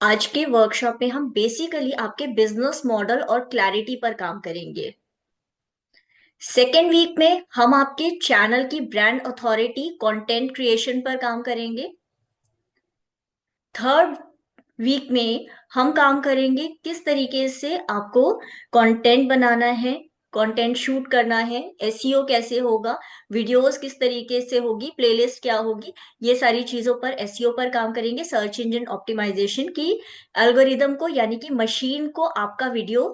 आज के वर्कशॉप में हम बेसिकली आपके बिजनेस मॉडल और क्लैरिटी पर काम करेंगे। सेकेंड वीक में हम आपके चैनल की ब्रांड अथॉरिटी कंटेंट क्रिएशन पर काम करेंगे। थर्ड वीक में हम काम करेंगे किस तरीके से आपको कंटेंट बनाना है, कंटेंट शूट करना है, एसईओ कैसे होगा, वीडियोस किस तरीके से होगी, प्लेलिस्ट क्या होगी। ये सारी चीजों पर, एसईओ पर काम करेंगे। सर्च इंजन ऑप्टिमाइजेशन की एल्गोरिदम को, यानी कि मशीन को आपका वीडियो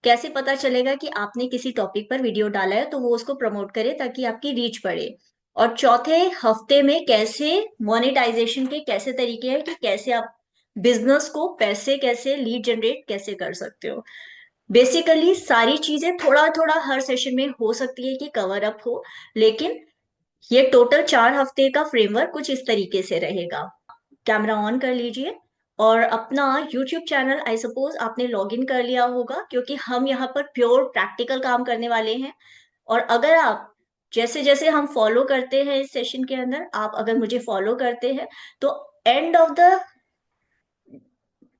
कैसे पता चलेगा कि आपने किसी टॉपिक पर वीडियो डाला है, तो वो उसको प्रमोट करे ताकि आपकी रीच बढ़े। और चौथे हफ्ते में कैसे मोनेटाइजेशन के कैसे तरीके हैं कि कैसे आप बिजनेस को पैसे, कैसे लीड जनरेट कैसे कर सकते हो। बेसिकली सारी चीजें थोड़ा थोड़ा हर सेशन में हो सकती है कि कवर अप हो, लेकिन ये टोटल 4 हफ्ते का फ्रेमवर्क कुछ इस तरीके से रहेगा। कैमरा ऑन कर लीजिए और अपना यूट्यूब चैनल आई सपोज आपने लॉग इन कर लिया होगा, क्योंकि हम यहाँ पर प्योर प्रैक्टिकल काम करने वाले हैं। और अगर आप जैसे जैसे हम फॉलो करते हैं इस सेशन के अंदर, आप अगर मुझे फॉलो करते हैं, तो एंड ऑफ द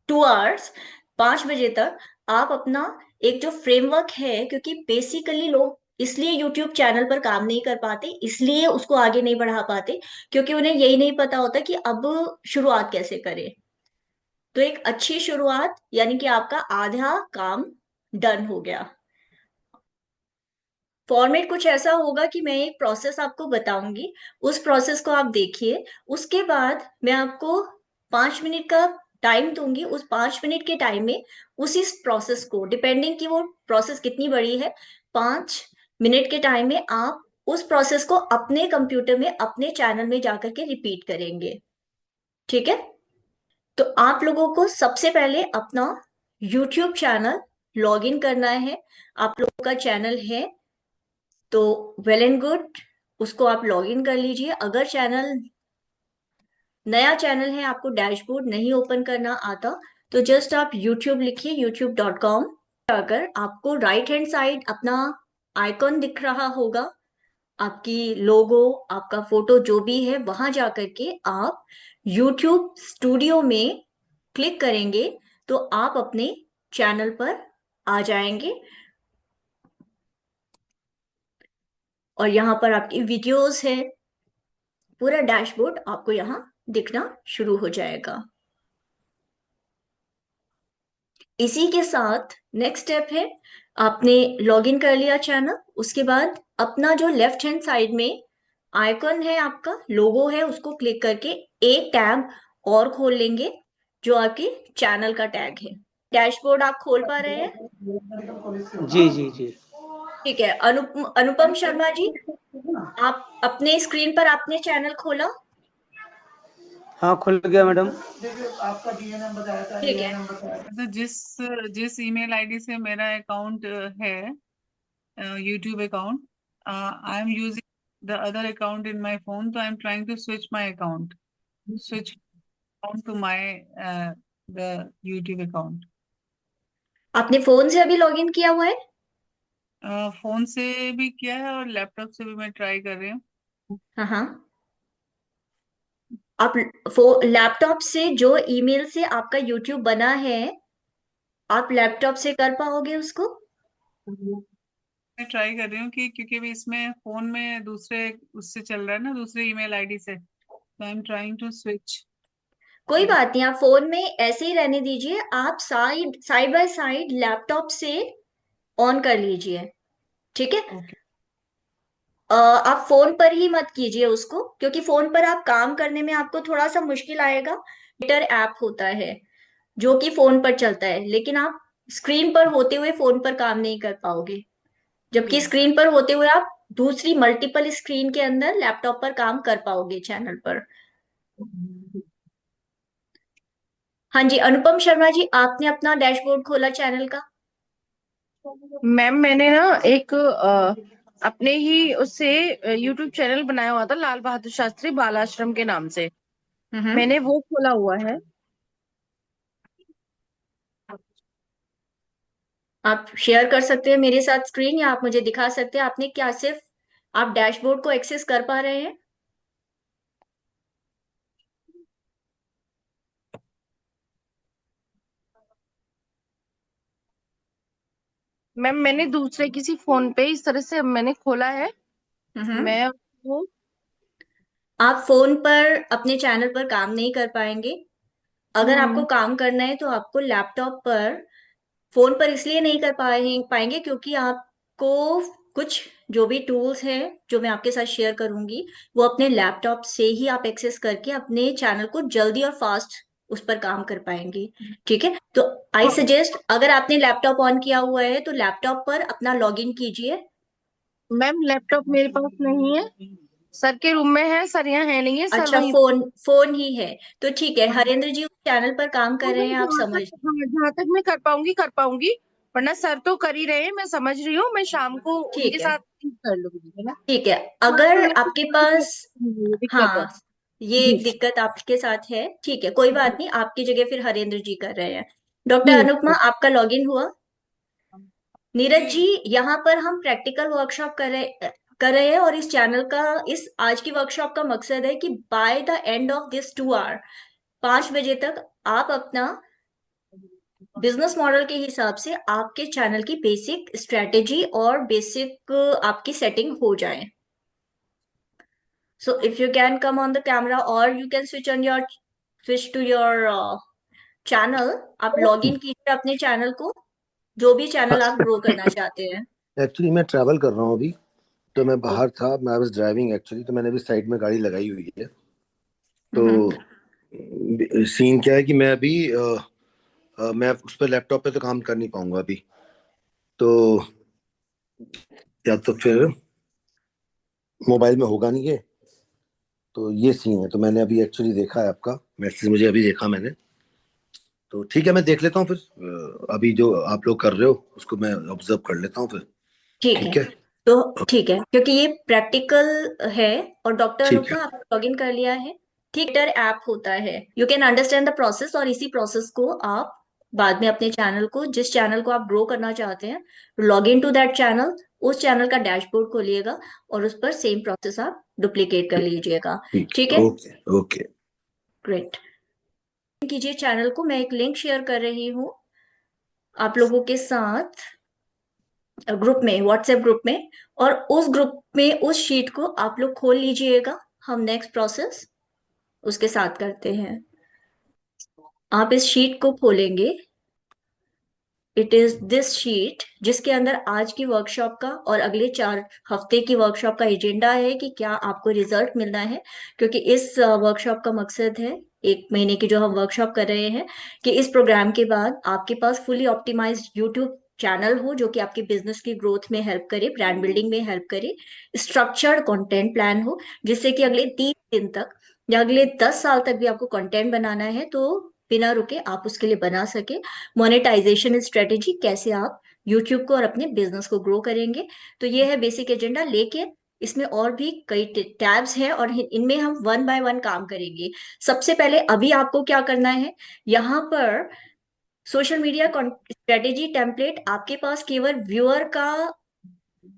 2 आवर्स, 5 बजे तक आप अपना एक जो फ्रेमवर्क है, क्योंकि बेसिकली लोग इसलिए यूट्यूब चैनल पर काम नहीं कर पाते, इसलिए उसको आगे नहीं बढ़ा पाते, क्योंकि उन्हें यही नहीं पता होता कि अब शुरुआत कैसे करें। तो एक अच्छी शुरुआत यानी कि आपका आधा काम डन हो गया। फॉर्मेट कुछ ऐसा होगा कि मैं एक प्रोसेस आपको बताऊंगी, उस प्रोसेस को आप देखिए। उसके बाद मैं आपको 5 मिनट का टाइम दूंगी। उस 5 मिनट के टाइम में उसी प्रोसेस को, डिपेंडिंग कि वो प्रोसेस कितनी बड़ी है, 5 मिनट के टाइम में आप उस प्रोसेस को अपने कंप्यूटर में, अपने चैनल में जाकर के रिपीट करेंगे। ठीक है? तो आप लोगों को सबसे पहले अपना यूट्यूब चैनल लॉग इन करना है। आप लोगों का चैनल है तो वेल एंड गुड, उसको आप लॉग इन कर लीजिए। अगर चैनल नया चैनल है, आपको डैशबोर्ड नहीं ओपन करना आता, तो जस्ट आप यूट्यूब लिखिए, youtube.com। अगर आपको राइट हैंड साइड अपना आइकॉन दिख रहा होगा, आपकी लोगो, आपका फोटो जो भी है, वहां जाकर के आप यूट्यूब स्टूडियो में क्लिक करेंगे तो आप अपने चैनल पर आ जाएंगे। और यहाँ पर आपकी वीडियोस है, पूरा डैशबोर्ड आपको यहाँ दिखना शुरू हो जाएगा। इसी के साथ नेक्स्ट स्टेप है, आपने लॉगिन कर लिया चैनल, उसके बाद अपना जो लेफ्ट हैंड साइड में आइकॉन है, आपका लोगो है, उसको क्लिक करके एक टैब और खोल लेंगे जो आपके चैनल का टैग है। डैशबोर्ड आप खोल पा रहे हैं? जी जी जी। ठीक है। अनुपम शर्मा जी, आप अपने स्क्रीन पर आपने चैनल खोला? हाँ, खुल गया मैडम। ठीक है। तो जिस जिस ईमेल आईडी से मेरा अकाउंट है, YouTube account, I am using the other account in my phone, तो I am trying to switch account to my the YouTube account. आपने फोन से अभी लॉगिन किया हुआ है? फोन से भी किया है और लैपटॉप से भी मैं ट्राई कर रही हूँ। हाँ हाँ। आप लैपटॉप से जो ईमेल से आपका यूट्यूब बना है, आप लैपटॉप से कर पाओगे उसको? मैं ट्राई कर रही हूँ कि क्योंकि अभी इसमें फोन में दूसरे उससे चल रहा है ना, दूसरे ईमेल आईडी से, तो I am trying to switch. कोई बात नहीं, आप फोन में ऐसे ही रहने दीजिए। आप side side by side laptop से ऑन कर लीजिए। ठीक है? ओके। आप फोन पर ही मत कीजिए उसको, क्योंकि फोन पर आप काम करने में आपको थोड़ा सा मुश्किल आएगा। ट्विटर ऐप होता है जो कि फोन पर चलता है, लेकिन आप स्क्रीन पर होते हुए फोन पर काम नहीं कर पाओगे, जबकि स्क्रीन पर होते हुए आप दूसरी मल्टीपल स्क्रीन के अंदर लैपटॉप पर काम कर पाओगे चैनल पर। हाँ जी, अनुपम शर्मा जी, आपने अपना डैशबोर्ड खोला चैनल का? मैम मैंने ना एक अपने ही उससे यूट्यूब चैनल बनाया हुआ था, लाल बहादुर शास्त्री बाल आश्रम के नाम से। हम्म। मैंने वो खोला हुआ है। आप शेयर कर सकते हैं मेरे साथ स्क्रीन, या आप मुझे दिखा सकते हैं आपने क्या सिर्फ आप डैशबोर्ड को एक्सेस कर पा रहे हैं? मैम मैंने दूसरे किसी फोन पे इस तरह से मैंने खोला है। हम्म। मैं वो आप फोन पर अपने चैनल पर काम नहीं कर पाएंगे। अगर आपको हम्म काम करना है तो आपको लैपटॉप पर, फोन पर इसलिए नहीं कर पाएंगे क्योंकि आपको कुछ जो भी टूल्स हैं जो मैं आपके साथ शेयर करूंगी, वो अपने लैपटॉप से ही आप एक्सेस करके अपने चैनल को जल्दी और फास्ट उस पर काम कर पाएंगे। ठीक है, तो आई हाँ, सजेस्ट, अगर आपने लैपटॉप ऑन किया हुआ है तो लैपटॉप पर अपना लॉगिन कीजिए। मैम लैपटॉप मेरे पास नहीं है। सर के रूम में है, सर यहाँ है नहीं है, सर अच्छा, वहीं। फोन फोन ही है तो ठीक है। हाँ, हरेंद्र जी उस चैनल पर काम कर हाँ, रहे मैं हैं, आप जहाँ समझ। तक हाँ जहाँ तक मैं कर पाऊंगी। वरना सर तो कर ही रहे हैं, मैं समझ रही हूँ। मैं शाम को उनके ठीक है, साथ कर लूंगी, है ना। ठीक है। हाँ, तो अगर मेरे को आपके थोड़ा पास, दिक्कत है। हाँ, ये जी एक दिक्कत आपके साथ है, ठीक है, कोई बात नहीं, आपकी जगह फिर हरेंद्र जी कर रहे हैं। डॉक्टर जी अनुपमा, आपका लॉगिन हुआ? नीरज जी, जी यहाँ पर हम प्रैक्टिकल वर्कशॉप कर रहे हैं, और इस चैनल का, इस आज की वर्कशॉप का मकसद है कि by the end of this 2 hour, 5 बजे तक आप अपना बिजनेस मॉडल के हिसाब से आपके चैनल की बेसिक स्ट्रेटेजी और बेसिक आपकी सेटिंग हो जाए। So if you can come on the camera or you can switch to your channel, आप लॉग इन कीजिए अपने चैनल को, जो भी चैनल आप ग्रो करना चाहते हैं। एक्चुअली मैं ट्रैवल कर रहा हूँ अभी, तो मैं ओ, बाहर था, मैं वाज ड्राइविंग एक्चुअली, तो मैंने अभी साइड में गाड़ी लगाई हुई है। तो हम्म। सीन क्या है कि मैं अभी मैं उस पर लैपटॉप पे तो काम कर नहीं पाऊंगा अभी। तो या तो फिर मोबाइल में होगा नहीं ये। तो ये सीन है, तो मैंने अभी एक्चुअली देखा है आपका मैसेज, मुझे अभी देखा मैंने। तो ठीक है, मैं देख लेता हूँ फिर। अभी जो आप लोग कर रहे हो उसको मैं ऑब्जर्व कर लेता हूँ फिर। ठीक है, ठीक है। तो ठीक है, क्योंकि ये प्रैक्टिकल है। और डॉक्टर ठीक है। अनुपमा, आपने लॉग इन कर लिया है? ठीक, ऐप होता है, you can understand the process, और इसी प्रोसेस को आप बाद में अपने चैनल को, जिस चैनल को आप ग्रो करना चाहते हैं, log in to that channel, उस चैनल का डैशबोर्ड खोलिएगा और उस पर सेम प्रोसेस आप डुप्लीकेट कर लीजिएगा। ठीक ठीक है। है, ओके। ओके। ग्रेट। कीजिए चैनल को, मैं एक लिंक शेयर कर रही हूँ आप लोगों के साथ ग्रुप में, व्हाट्सएप ग्रुप में, और उस ग्रुप में उस शीट को आप लोग खोल लीजिएगा। हम नेक्स्ट प्रोसेस उसके साथ करते हैं। आप इस शीट को खोलेंगे, इट इज दिस शीट, जिसके अंदर आज की वर्कशॉप का और अगले 4 हफ्ते की वर्कशॉप का एजेंडा है कि क्या आपको रिजल्ट मिलना है। क्योंकि इस वर्कशॉप का मकसद है, 1 महीने की जो हम वर्कशॉप कर रहे हैं, कि इस प्रोग्राम के बाद आपके पास फुली ऑप्टिमाइज्ड यूट्यूब चैनल हो जो कि आपके बिजनेस की ग्रोथ में हेल्प करे, ब्रांड बिल्डिंग में हेल्प करे, स्ट्रक्चर्ड कंटेंट प्लान हो, जिससे कि अगले 3 दिन तक या अगले 10 साल तक भी आपको कंटेंट बनाना है तो बिना रुके आप उसके लिए बना सके। मोनेटाइजेशन स्ट्रेटेजी, कैसे आप यूट्यूब को और अपने बिजनेस को ग्रो करेंगे। तो ये है बेसिक एजेंडा, लेकिन इसमें और भी कई टैब्स हैं और इनमें हम वन बाय वन काम करेंगे। सबसे पहले अभी आपको क्या करना है, यहाँ पर सोशल मीडिया स्ट्रेटेजी टेम्पलेट, आपके पास केवल व्यूअर का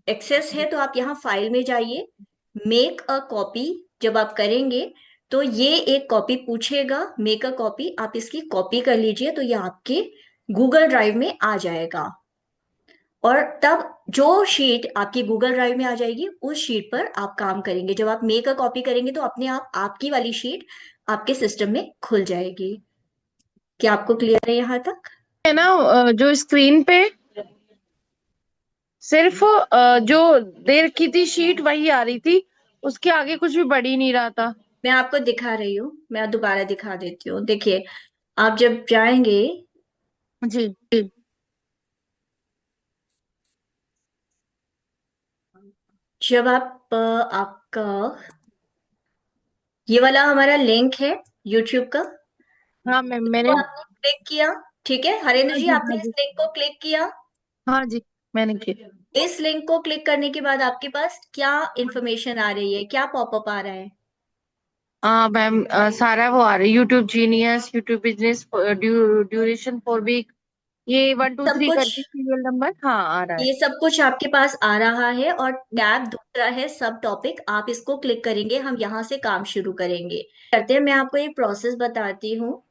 एक्सेस है तो आप यहाँ फाइल में जाइए, मेक अ कॉपी। जब आप करेंगे तो ये एक कॉपी पूछेगा, मेक अ कॉपी, आप इसकी कॉपी कर लीजिए तो ये आपके गूगल ड्राइव में आ जाएगा। और तब जो शीट आपकी गूगल ड्राइव में आ जाएगी, उस शीट पर आप काम करेंगे। जब आप मेक अ कॉपी करेंगे तो अपने आप आपकी वाली शीट आपके सिस्टम में खुल जाएगी। क्या आपको क्लियर है यहाँ तक? है ना। जो स्क्रीन पे सिर्फ जो दे रखी थी शीट वही आ रही थी, उसके आगे कुछ भी बढ़ ही नहीं रहा था। मैं आपको दिखा रही हूँ, मैं दोबारा दिखा देती हूँ, देखिए। आप जब जाएंगे, जी जी। जब आप आपका ये वाला हमारा लिंक है यूट्यूब का, हाँ मैम इसको मैंने। आपने क्लिक किया। ठीक है हरेंद्र हाँ जी, जी आपने हाँ इस जी। लिंक को क्लिक किया। हाँ जी मैंने किया। इस लिंक को क्लिक करने के बाद आपके पास क्या इंफॉर्मेशन आ रही है, क्या पॉपअप आ रहा है? हाँ मैम, सारा वो आ रहा है, YouTube genius, YouTube business, duration 4 week, ये 1 2 3 सब कुछ, करके सीरियल नंबर हाँ आ रहा है। ये सब कुछ आपके पास आ रहा है, और टैब दूसरा है सब टॉपिक, आप इसको क्लिक करेंगे, हम यहाँ से काम शुरू करेंगे। करते हैं, मैं आपको एक प्रोसेस बताती हूँ,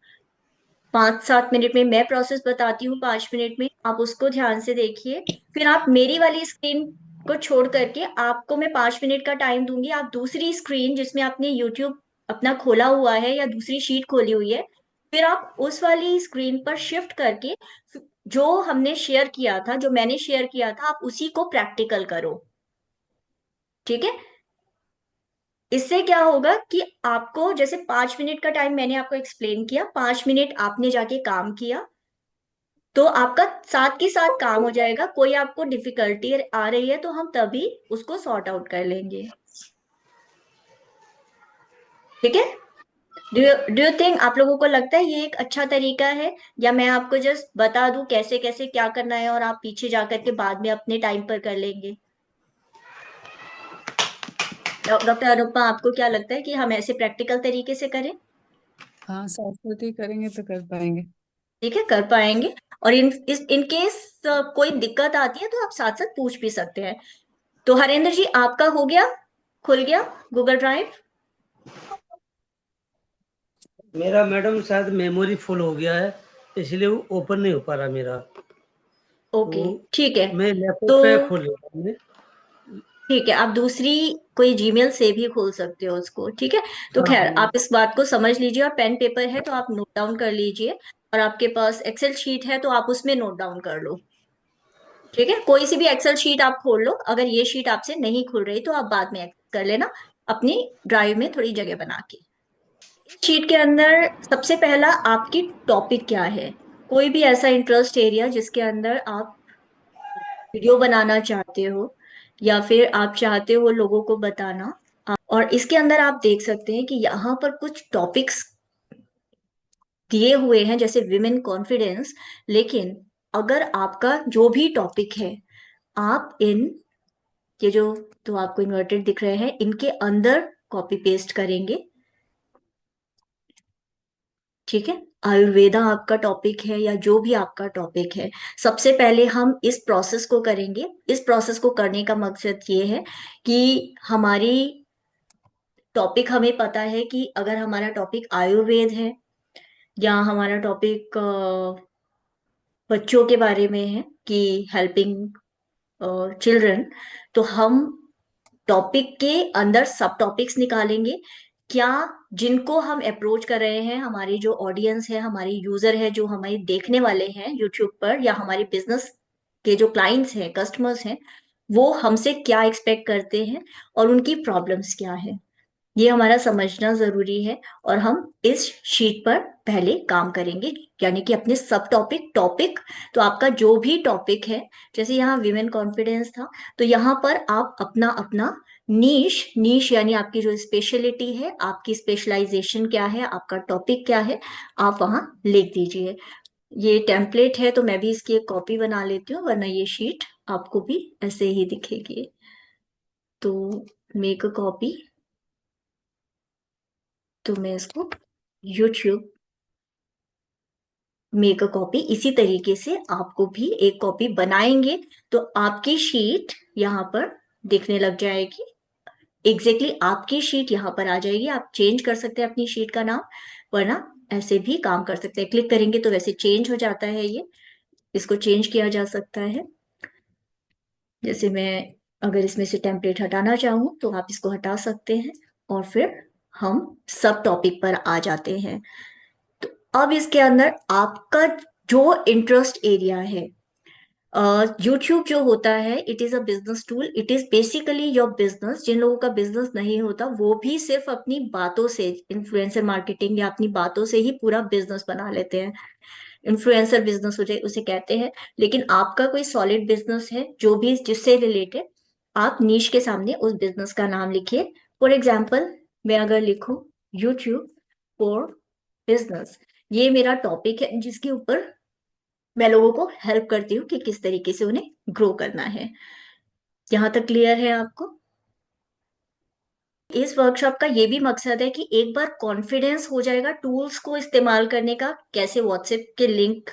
5-7 मिनट में मैं प्रोसेस बताती हूँ, 5 मिनट में आप उसको ध्यान से देखिए। फिर आप मेरी वाली स्क्रीन को छोड़ करके, आपको मैं 5 मिनट का टाइम दूंगी, आप दूसरी स्क्रीन जिसमें आपने यूट्यूब अपना खोला हुआ है या दूसरी शीट खोली हुई है, फिर आप उस वाली स्क्रीन पर शिफ्ट करके जो हमने शेयर किया था, जो मैंने शेयर किया था, आप उसी को प्रैक्टिकल करो। ठीक है? इससे क्या होगा कि आपको जैसे 5 मिनट का टाइम मैंने आपको एक्सप्लेन किया, 5 मिनट आपने जाके काम किया, तो आपका साथ के साथ काम हो जाएगा। कोई आपको डिफिकल्टी आ रही है तो हम तभी उसको सॉर्ट आउट कर लेंगे। ठीक है? डू यू थिंक, आप लोगों को लगता है ये एक अच्छा तरीका है, या मैं आपको जस्ट बता दूं कैसे कैसे क्या करना है और आप पीछे जाकर के बाद में अपने टाइम पर कर लेंगे? डॉक्टर अनुपमा, आपको क्या लगता है कि हम ऐसे प्रैक्टिकल तरीके से करें? हाँ, साथ साथ ही करेंगे तो कर पाएंगे। ठीक है, कर पाएंगे। और इन केस कोई दिक्कत आती है तो आप साथ साथ पूछ भी सकते हैं। तो हरेंद्र जी, आपका हो गया, खुल गया गूगल ड्राइव? मेरा मैडम शायद मेमोरी फुल हो गया है, इसलिए वो ओपन नहीं हो पा रहा मेरा। ओके, वो ठीक है। मैं लैपटॉप तो पे खोल लिया हमने। ठीक है, आप दूसरी कोई जीमेल से भी खोल सकते हो उसको। ठीक है, तो हाँ खैर हाँ। आप इस बात को समझ लीजिए, और पेन पेपर है तो आप नोट डाउन कर लीजिए, और आपके पास एक्सेल शीट है तो आप उसमें नोट डाउन कर लो। ठीक है, कोई सी भी एक्सेल शीट आप खोल लो। अगर ये शीट आपसे नहीं खुल रही तो आप बाद में कर लेना, अपनी ड्राइव में थोड़ी जगह बना के। शीट के अंदर सबसे पहला आपकी टॉपिक क्या है, कोई भी ऐसा इंटरेस्ट एरिया जिसके अंदर आप वीडियो बनाना चाहते हो, या फिर आप चाहते हो लोगों को बताना। और इसके अंदर आप देख सकते हैं कि यहाँ पर कुछ टॉपिक्स दिए हुए हैं, जैसे विमेन कॉन्फिडेंस। लेकिन अगर आपका जो भी टॉपिक है, आप इन ये जो तो आपको इन्वर्टेड दिख रहे हैं, इनके अंदर कॉपी पेस्ट करेंगे। ठीक है, आयुर्वेदा आपका टॉपिक है या जो भी आपका टॉपिक है, सबसे पहले हम इस प्रोसेस को करेंगे। इस प्रोसेस को करने का मकसद ये है कि हमारी टॉपिक, हमें पता है कि अगर हमारा टॉपिक आयुर्वेद है, या हमारा टॉपिक बच्चों के बारे में है कि हेल्पिंग चिल्ड्रन, तो हम टॉपिक के अंदर सब टॉपिक्स निकालेंगे। क्या जिनको हम अप्रोच कर रहे हैं, हमारी जो ऑडियंस है, हमारी यूजर है, जो हमारे देखने वाले हैं यूट्यूब पर, या हमारे बिजनेस के जो क्लाइंट्स हैं, कस्टमर्स हैं, वो हमसे क्या एक्सपेक्ट करते हैं और उनकी प्रॉब्लम्स क्या है, ये हमारा समझना जरूरी है। और हम इस शीट पर पहले काम करेंगे, यानी कि अपने सब टॉपिक टॉपिक तो आपका जो भी टॉपिक है, जैसे यहाँ विमेन कॉन्फिडेंस था, तो यहाँ पर आप अपना अपना नीश नीश यानी आपकी जो स्पेशलिटी है, आपकी स्पेशलाइजेशन क्या है, आपका टॉपिक क्या है, आप वहां लिख दीजिए। ये टेम्पलेट है तो मैं भी इसकी एक कॉपी बना लेती हूँ, वरना ये शीट आपको भी ऐसे ही दिखेगी। तो मेक अ कॉपी, तो मैं इसको यूट्यूब मेक अ कॉपी, इसी तरीके से आपको भी एक कॉपी बनाएंगे तो आपकी शीट यहाँ पर दिखने लग जाएगी। एग्जैक्टली आपकी शीट यहाँ पर आ जाएगी। आप चेंज कर सकते हैं अपनी शीट का नाम, वरना ऐसे भी काम कर सकते हैं। क्लिक करेंगे तो वैसे चेंज हो जाता है ये, इसको चेंज किया जा सकता है। जैसे मैं अगर इसमें से टेम्पलेट हटाना चाहूँ तो आप इसको हटा सकते हैं, और फिर हम सब टॉपिक पर आ जाते हैं। तो अब इसके अंदर आपका जो इंटरेस्ट एरिया है, यूट्यूब जो होता है, it is a business tool, it is basically your business. जिन लोगों का बिजनेस नहीं होता वो भी सिर्फ अपनी बातों से, इन्फ्लुएंसर मार्केटिंग या अपनी बातों से ही पूरा बिजनेस बना लेते हैं। इन्फ्लुएंसर बिजनेस उसे कहते हैं। लेकिन आपका कोई सॉलिड बिजनेस है जो भी जिससे रिलेटेड, आप नीश के सामने उस बिजनेस का नाम लिखिए। फॉर एग्जाम्पल, मैं अगर लिखूं यूट्यूब फॉर बिजनेस, ये मेरा टॉपिक है जिसके ऊपर मैं लोगों को हेल्प करती हूँ कि किस तरीके से उन्हें ग्रो करना है। यहाँ तक क्लियर है आपको? इस वर्कशॉप का ये भी मकसद है कि एक बार कॉन्फिडेंस हो जाएगा टूल्स को इस्तेमाल करने का, कैसे व्हाट्सएप के लिंक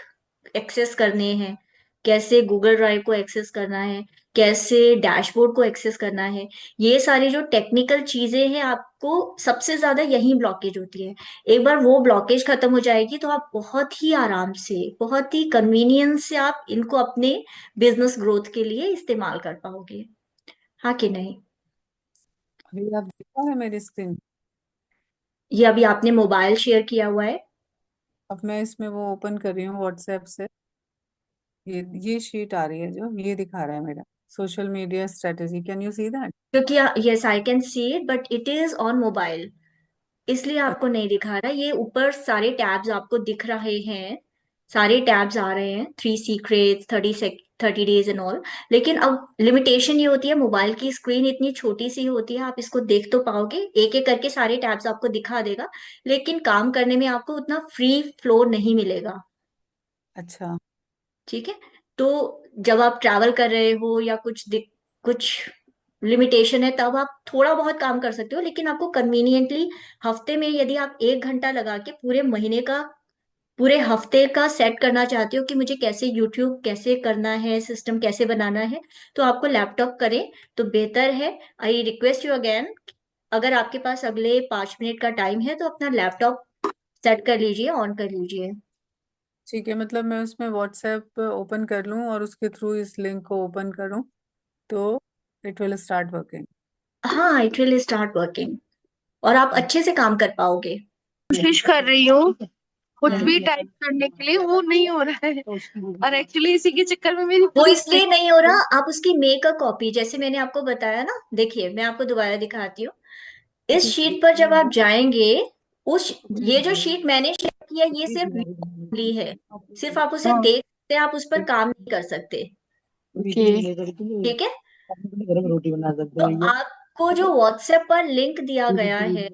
एक्सेस करने हैं, कैसे गूगल ड्राइव को एक्सेस करना है, कैसे डैशबोर्ड को एक्सेस करना है, ये सारी जो टेक्निकल चीजें हैं आप आपको सबसे ज्यादा यही ब्लॉकेज होती है। एक बार वो ब्लॉकेज खत्म हो जाएगी तो आप बहुत ही आराम से, बहुत ही कन्वीनियंस से आप इनको अपने बिजनेस ग्रोथ के लिए इस्तेमाल कर पाओगे। हाँ कि नहीं? अभी आप देखा है मेरी स्क्रीन? ये अभी आपने मोबाइल शेयर किया हुआ है। अब मैं इसमें वो ओपन कर रही हूँ व्हाट्सएप से। ये शीट आ रही है जो ये दिखा रहा है मेरा social media strategy. Can you see that? क्योंकि yes I can see it, but it is on mobile, इसलिए आपको नहीं दिखा रहा। ये ऊपर सारे टैब्स आपको दिख रहे हैं, सारे टैब्स आ रहे हैं, 3 सीक्रेट्स, 30 डेज एंड ऑल। लेकिन अब लिमिटेशन ये होती है, मोबाइल की स्क्रीन इतनी छोटी सी होती है, आप इसको देख तो पाओगे, एक एक करके सारे टैब्स आपको दिखा देगा, लेकिन काम करने में आपको उतना फ्री फ्लो नहीं मिलेगा। अच्छा। ठीक है? तो जब आप ट्रैवल कर रहे हो या कुछ लिमिटेशन है, तब आप थोड़ा बहुत काम कर सकते हो, लेकिन आपको कन्वीनियंटली हफ्ते में यदि आप 1 घंटा लगा के पूरे महीने का, पूरे हफ्ते का सेट करना चाहते हो कि मुझे कैसे यूट्यूब कैसे करना है, सिस्टम कैसे बनाना है, तो आपको लैपटॉप करें तो बेहतर है। आई रिक्वेस्ट यू अगेन, अगर आपके पास अगले 5 मिनट का टाइम है तो अपना लैपटॉप सेट कर लीजिए, ऑन कर लीजिए। ठीक है, मतलब मैं उसमें व्हाट्सएप ओपन कर लूँ और उसके थ्रू इस लिंक को ओपन करूँ तो इट विल स्टार्ट वर्किंग। हाँ, इट विल स्टार्ट वर्किंग और आप अच्छे से काम कर पाओगे। कोशिश कर रही हूँ कुछ हम्म। भी टाइप करने के लिए, वो नहीं हो रहा है। और एक्चुअली इसी के चक्कर में मेरी वो पूरी इसलिए नहीं हो रहा, आप उसकी मेक अ कॉपी, जैसे मैंने आपको बताया ना, देखिए मैं आपको दोबारा दिखाती हूँ। इस शीट पर जब आप जाएंगे, उस ये जो शीट मैंने शेयर किया ये सिर्फ ली है, सिर्फ आप उसे हाँ देख सकते हैं, आप उस पर काम नहीं कर सकते। ओके ठीक है? तो आपको जो व्हाट्सएप पर लिंक दिया गया है,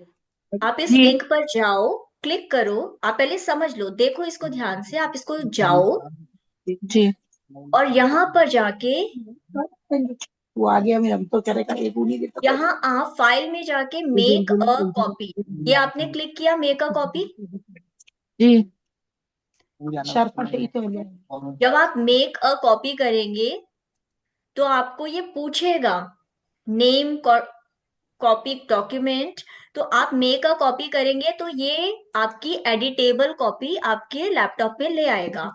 आप इस जी लिंक पर जाओ, क्लिक करो। आप पहले समझ लो, देखो इसको ध्यान से, आप इसको जाओ जी और यहाँ पर जाके, वो आ गया मेरा, हम तो करेगा एक उन्हीं देता यहाँ आप फाइल में जाके मेक अ कॉपी, ये आपने क्लिक किया मेक अ कॉपी। जी शार्पन ही तो है। जब आप मेक अ कॉपी करेंगे तो आपको ये पूछेगा नेम कॉपी डॉक्यूमेंट, तो आप मेक अ कॉपी करेंगे तो ये आपकी एडिटेबल कॉपी आपके लैपटॉप में ले आएगा।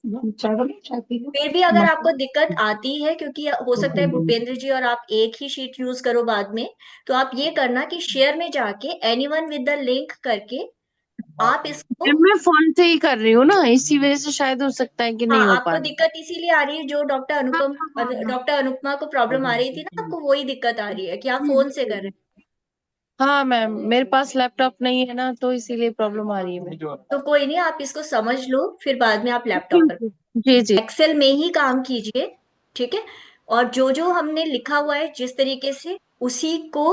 चाय पी लो। फिर भी अगर आपको दिक्कत आती है, क्योंकि हो सकता है भूपेंद्र जी और आप एक ही शीट यूज करो बाद में, तो आप ये करना कि शेयर में जाके एनीवन विद द लिंक करके आप इसको, मैं फोन से ही कर रही हूँ ना, इसी वजह से शायद हो सकता है कि हाँ नहीं हो पा आपको रहा। दिक्कत इसीलिए आ रही है जो डॉक्टर अनुपमा को प्रॉब्लम आ रही थी ना, आपको वही दिक्कत आ रही है कि आप फोन से कर रहे हाँ मैम, मेरे पास लैपटॉप नहीं है ना, तो इसीलिए प्रॉब्लम आ रही है मुझे। हैं। तो कोई नहीं, आप इसको समझ लो, फिर बाद में आप लैपटॉप पर जी जी एक्सेल में ही काम कीजिए। ठीक है? और जो जो हमने लिखा हुआ है जिस तरीके से, उसी को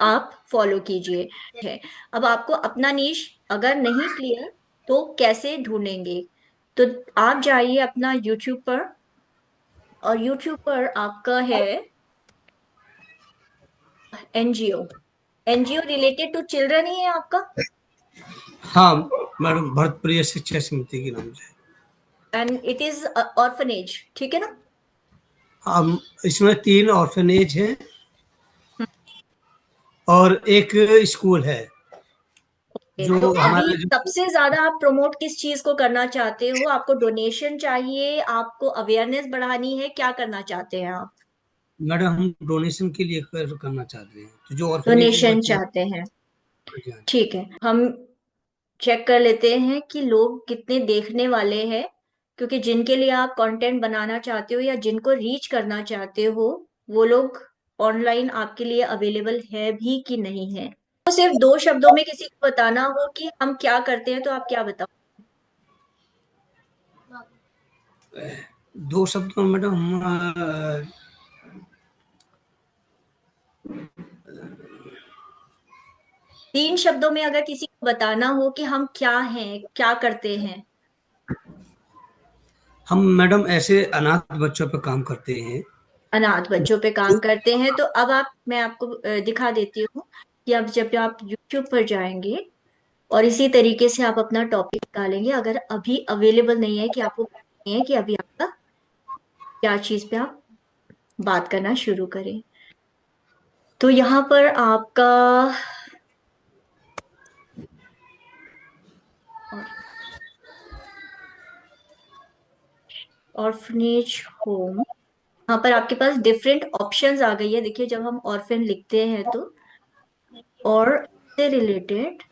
आप फॉलो कीजिए। है, अब आपको अपना नीश अगर नहीं क्लियर तो कैसे ढूंढेंगे? तो आप जाइए अपना यूट्यूब पर, और यूट्यूब पर आपका है NGO, NGO related to children ही है आपका, हाँ मैडम, भरतप्रिय शिक्षा समिति के नाम से। एंड इट इज ऑर्फनेज, ठीक है ना? हम इसमें 3 ऑर्फनेज हैं हम्म, और एक स्कूल है तो जो अभी हमारा जो। सबसे ज्यादा आप प्रमोट किस चीज को करना चाहते हो? आपको डोनेशन चाहिए, आपको अवेयरनेस बढ़ानी है, क्या करना चाहते हैं आप? मैडम हम डोनेशन के लिए करना चाहते हैं, तो जो ऑर्फनेज में डोनेशन बच्चे चाहते हैं, हैं। ठीक है। हम चेक कर लेते हैं कि लोग कितने देखने वाले हैं, क्योंकि जिनके लिए आप कंटेंट बनाना चाहते हो या जिनको रीच करना चाहते हो, वो लोग ऑनलाइन आपके लिए अवेलेबल है भी कि नहीं है। तो सिर्फ 2 शब्दों में किसी को बताना हो कि हम क्या करते हैं, तो आप क्या बताओ? 2 शब्द में मैडम हम 3 शब्दों में अगर किसी को बताना हो कि हम क्या हैं, क्या करते हैं। हम मैडम ऐसे अनाथ बच्चों पर काम करते हैं। अनाथ बच्चों पे काम करते हैं, तो अब आप, मैं आपको दिखा देती हूँ कि अब जब आप यूट्यूब पर जाएंगे और इसी तरीके से आप अपना टॉपिक निकालेंगे, अगर अभी अवेलेबल नहीं है कि आपको नहीं है कि अभी आपका क्या चीज पे आप बात करना शुरू करें। तो यहाँ पर आपका ऑर्फनेज होम, यहाँ पर आपके पास डिफरेंट ऑप्शंस आ गई है। देखिए जब हम ऑर्फन लिखते हैं तो और से रिलेटेड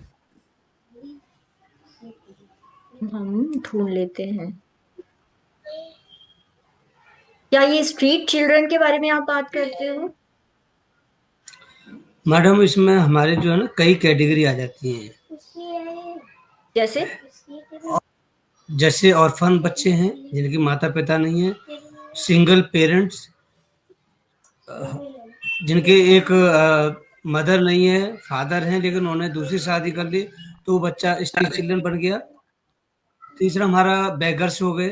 हम ढूंढ लेते हैं। क्या ये स्ट्रीट चिल्ड्रन के बारे में आप बात करते हो? मैडम इसमें हमारे जो है ना कई कैटेगरी आ जाती हैं। जैसे जैसे ऑर्फन बच्चे हैं जिनके माता पिता नहीं है, सिंगल पेरेंट्स जिनके एक मदर नहीं है, फादर हैं लेकिन उन्होंने दूसरी शादी कर ली तो वो बच्चा स्ट्रीट चिल्ड्रन बन गया। तीसरा हमारा बेगर्स हो गए,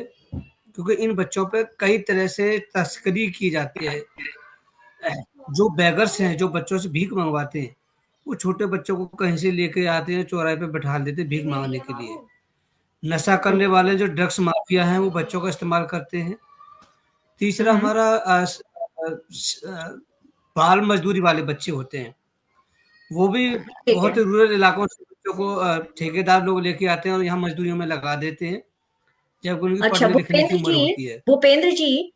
क्योंकि इन बच्चों पे कई तरह से तस्करी की जाती है। जो बेगर्स हैं, जो बच्चों से भीख मंगवाते हैं, वो छोटे बच्चों को कहीं से लेके आते हैं, चौराहे पे बैठा देते हैं भीख मांगने के लिए। नशा करने वाले जो ड्रग्स माफिया हैं वो बच्चों का इस्तेमाल करते हैं। तीसरा हमारा बाल मजदूरी वाले बच्चे होते हैं, वो भी ठीक है। बहुत रूरल इलाकों से बच्चों को ठेकेदार लोग लेके आते हैं और यहाँ मजदूरियों में लगा देते हैं, जब उनकी अच्छा पढ़ने लिखने की उम्र होती है। भूपेंद्र जी,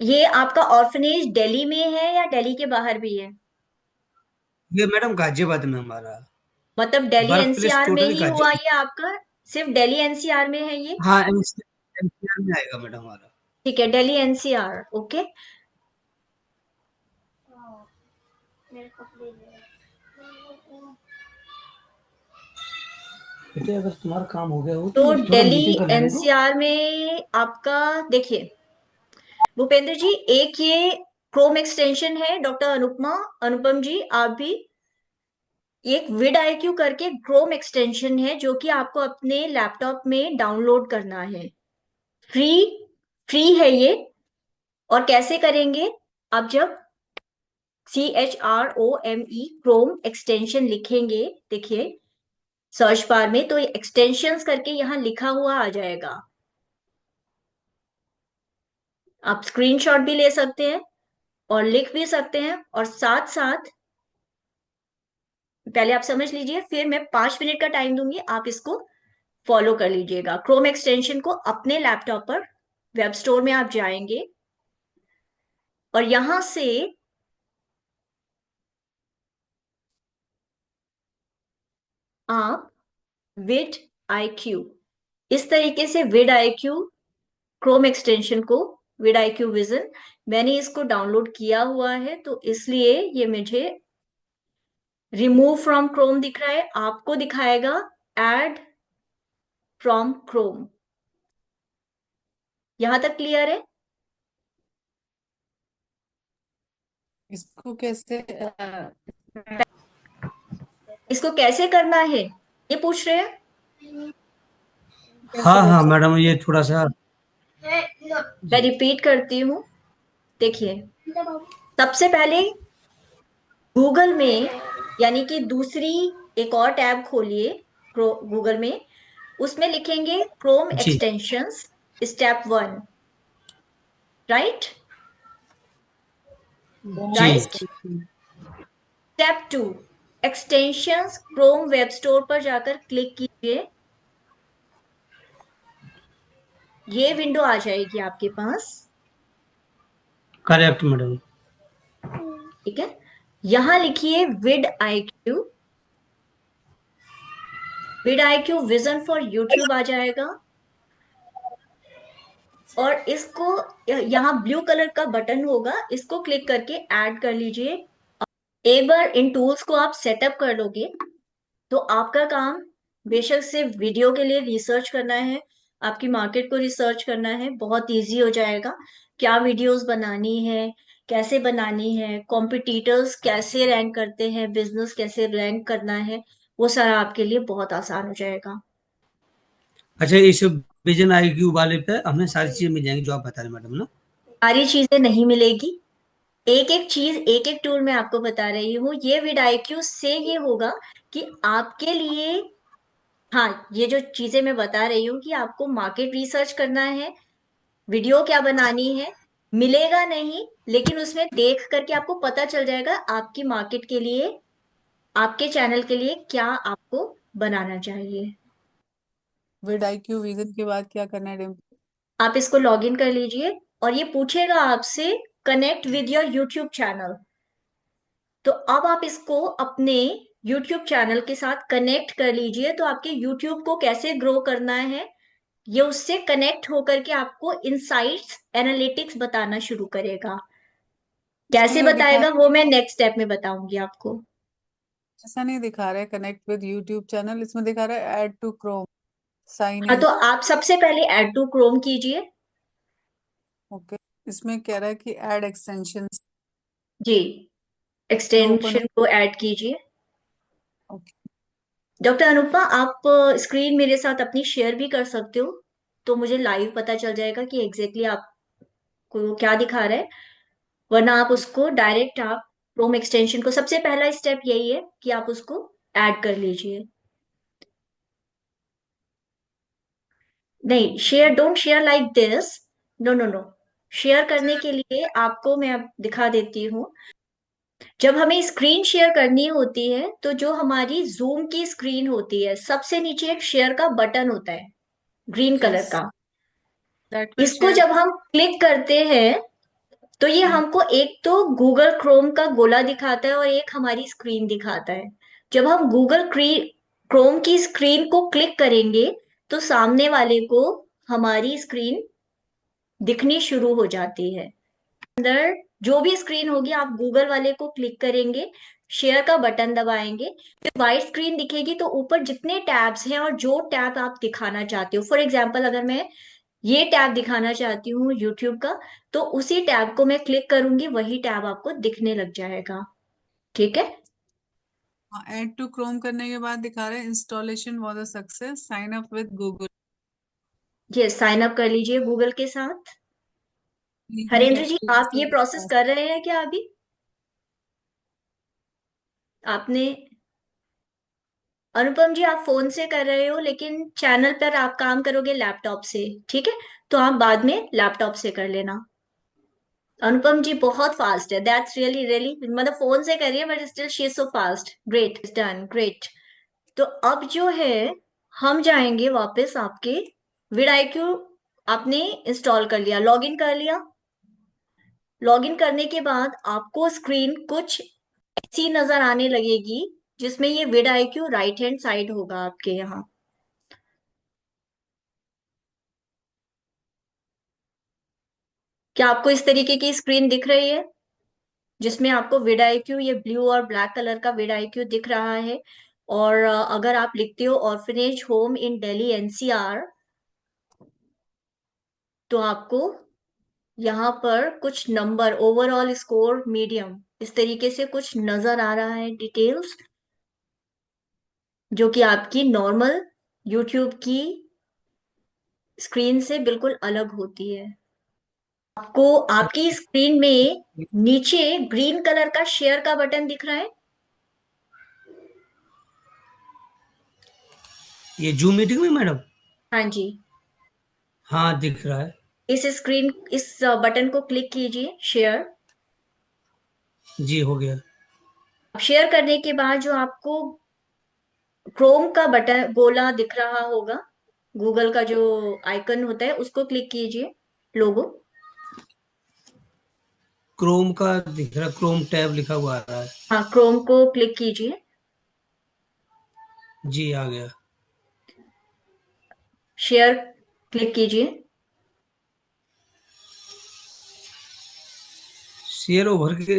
ये आपका ऑर्फनेज दिल्ली में है या दिल्ली के बाहर भी है? ये मैडम गाजियाबाद में हमारा मतलब दिल्ली बर्थ प्लेस एनसीआर में टोटली ही हुआ गाजियाबाद। ये आपका? सिर्फ दिल्ली एनसीआर में है ये? हाँ, एनसीआर में आएगा मैडम हमारा। ठीक है, दिल्ली एनसीआर। ओके। बेटे अगर तुम्हारा काम हो गया हो तो तो थोड़ा दिल्ली मीटिंग कर लेने दो। एनसीआर में आपका, देखिए भूपेंद्र जी, एक ये क्रोम एक्सटेंशन है। डॉक्टर अनुपम जी, आप भी, एक विड आईक्यू करके क्रोम एक्सटेंशन है जो कि आपको अपने लैपटॉप में डाउनलोड करना है। फ्री फ्री है ये। और कैसे करेंगे? आप जब CHROME क्रोम एक्सटेंशन लिखेंगे, देखिए सर्च बार में, तो एक्सटेंशंस करके यहाँ लिखा हुआ आ जाएगा। आप स्क्रीनशॉट भी ले सकते हैं और लिख भी सकते हैं, और साथ साथ पहले आप समझ लीजिए, फिर मैं 5 मिनट का टाइम दूंगी, आप इसको फॉलो कर लीजिएगा। क्रोम एक्सटेंशन को अपने लैपटॉप पर वेब स्टोर में आप जाएंगे और यहां से आप विड IQ, इस तरीके से विड IQ क्रोम एक्सटेंशन को, विड IQ विजन, मैंने इसको डाउनलोड किया हुआ है तो इसलिए ये मुझे रिमूव फ्रॉम क्रोम दिख रहा है। आपको दिखाएगा ऐड फ्रॉम क्रोम। यहां तक क्लियर है? इसको कैसे इसको कैसे करना है ये पूछ रहे हैं? हाँ हाँ मैडम, ये थोड़ा सा मैं रिपीट करती हूँ। देखिए, सबसे पहले गूगल में, यानी कि दूसरी एक और टैब खोलिए गूगल में, उसमें लिखेंगे क्रोम जी एक्सटेंशंस स्टेप 1। राइट जी। Right. Step 2, extensions Chrome web store पर जाकर क्लिक कीजिए। ये विंडो आ जाएगी आपके पास। Correct madam. ठीक है, यहां लिखिए vid IQ। Vid IQ vision for YouTube आ जाएगा। और इसको, यहाँ ब्लू कलर का बटन होगा, इसको क्लिक करके ऐड कर लीजिए। एक बार इन टूल्स को आप सेटअप कर लोगे तो आपका काम बेशक से वीडियो के लिए रिसर्च करना है, आपकी मार्केट को रिसर्च करना है, बहुत इजी हो जाएगा। क्या वीडियोस बनानी है, कैसे बनानी है, कॉम्पिटिटर्स कैसे रैंक करते हैं, बिजनेस कैसे रैंक करना है, वो सारा आपके लिए बहुत आसान हो जाएगा। अच्छा, इस विजन IQ वाले पे हमें सारी चीजें मिल जाएंगी जो आप बता रहे मैडम ना। सारी चीजें नहीं मिलेगी, एक एक चीज, एक एक टूल मैं आपको बता रही हूँ। ये विड IQ से ये होगा कि आपके लिए, हाँ, ये जो चीजें मैं बता रही हूँ कि आपको मार्केट रिसर्च करना है, वीडियो क्या बनानी है, मिलेगा नहीं, लेकिन उसमें देख करके आपको पता चल जाएगा आपकी मार्केट के लिए, आपके चैनल के लिए क्या आपको बनाना चाहिए। विद IQ विजन के बाद क्या करना है डिम्पल? आप इसको लॉग इन कर लीजिए और ये पूछेगा आपसे connect with your YouTube channel. तो अब आप इसको अपने यूट्यूब चैनल के साथ कनेक्ट कर लीजिए। तो आपके यूट्यूब को कैसे ग्रो करना है, ये उससे कनेक्ट होकर के आपको इनसाइट्स एनालिटिक्स बताना शुरू करेगा। इसमें कैसे तो दिखा बताएगा वो मैं नेक्स्ट स्टेप में बताऊंगी आपको। ऐसा नहीं दिखा रहा है कनेक्ट विद यूट्यूब चैनल, इसमें दिखा रहा है ऐड टू क्रोम, साइन हाँ, इन। तो आप सबसे पहले ऐड टू क्रोम कीजिए। ओके, इसमें कह रहा है कि ऐड एक्सटेंशंस जी, टू ओपन। एक्सटेंशन को ऐड कीजिए। ओके, डॉक्टर अनुपमा, आप स्क्रीन मेरे साथ अपनी शेयर भी कर सकते हो, तो मुझे लाइव पता चल जाएगा कि एग्जैक्टली आपको क्या दिखा रहा है। वरना आप उसको डायरेक्ट आप क्रोम एक्सटेंशन को, सबसे पहला स्टेप यही है कि आप उसको ऐड कर लीजिए। नहीं, share, don't share like this. No no no. Share करने के लिए आपको मैं अब दिखा देती हूँ। जब हमें स्क्रीन शेयर करनी होती है, तो जो हमारी जूम की स्क्रीन होती है, सबसे नीचे एक शेयर का बटन होता है, ग्रीन कलर यस, का। दैट विल इसको शेयर। जब हम क्लिक करते हैं, तो ये हमको एक तो गूगल क्रोम का गोला दिखाता है और एक हमारी स्क्रीन दिखाता है। जब हम गूगल क्रोम की स्क्रीन को क्लिक करेंगे, तो सामने वाले को हमारी स्क्रीन दिखनी शुरू हो जाती है। अंदर जो भी स्क्रीन होगी, आप गूगल वाले को क्लिक करेंगे, शेयर का बटन दबाएंगे, फिर व्हाइट स्क्रीन दिखेगी। तो ऊपर जितने टैब्स हैं और जो टैब आप दिखाना चाहते हो, फॉर एग्जाम्पल अगर मैं ये टैब दिखाना चाहती हूँ यूट्यूब का, तो उसी टैब को मैं क्लिक करूंगी, वही टैब आपको दिखने लग जाएगा। ठीक है। ऐड टू क्रोम करने के बाद दिखा रहा है installation was a success, sign up with Google. ये साइन अप कर लीजिए गूगल के साथ। लीजिए हरेंद्र जी, एक्टिव आप से ये प्रोसेस कर रहे हैं क्या अभी? आपने, अनुपम जी, आप फोन से कर रहे हो, लेकिन चैनल पर आप काम करोगे लैपटॉप से, ठीक है? तो आप बाद में लैपटॉप से कर लेना। अनुपम जी बहुत फास्ट है, दैट्स रियली रियली, मतलब फोन से कर रही है but still she is so fast. Great, done, great. तो अब जो है, हम जाएंगे वापस आपके विड IQ। आपने इंस्टॉल कर लिया, लॉगिन कर लिया। लॉगिन करने के बाद आपको स्क्रीन कुछ ऐसी नजर आने लगेगी, जिसमें ये विड IQ राइट हैंड साइड होगा आपके यहाँ। क्या आपको इस तरीके की स्क्रीन दिख रही है, जिसमें आपको विड IQ, ये ब्लू और ब्लैक कलर का विड IQ दिख रहा है? और अगर आप लिखते हो orphanage home in Delhi NCR, तो आपको यहाँ पर कुछ नंबर, ओवरऑल स्कोर मीडियम, इस तरीके से कुछ नजर आ रहा है डिटेल्स, जो कि आपकी नॉर्मल यूट्यूब की स्क्रीन से बिल्कुल अलग होती है। आपको सर आपकी स्क्रीन में नीचे ग्रीन कलर का शेयर का बटन दिख रहा है। ये जूम मीटिंग में मैडम? हाँ जी। हाँ दिख रहा है। इस बटन को क्लिक कीजिए, शेयर। जी हो गया। अब शेयर करने के बाद जो आपको क्रोम का बटन गोला दिख रहा होगा, गूगल का जो आइकन होता है, उसको क्लिक कीजिए, लोगो। क्रोम का दिख रहा, क्रोम टैब लिखा हुआ आ रहा है। हाँ, क्रोम को क्लिक कीजिए। जी आ गया। शेयर क्लिक कीजिए। शेयर ओवर के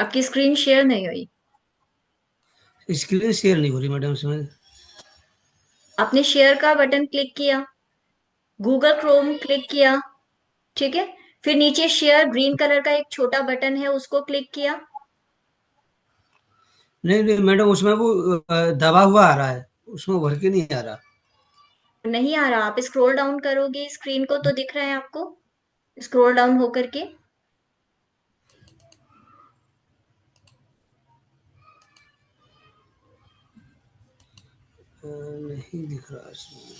आपकी स्क्रीन शेयर नहीं हुई। स्क्रीन शेयर नहीं हो रही मैडम इसमें। आपने शेयर का बटन क्लिक किया, गूगल क्रोम क्लिक किया, ठीक है? फिर नीचे शेयर ग्रीन कलर का एक छोटा बटन है, उसको क्लिक किया। नहीं नहीं मैडम, उसमें वो दबा हुआ आ रहा है, उसमें उभर के नहीं आ रहा। नहीं आ रहा? आप स्क्रॉल डाउन करोगे स्क्रीन को तो दिख रहा है आपको, स्क्रॉल डाउन होकर के। नहीं दिख रहा इसमें।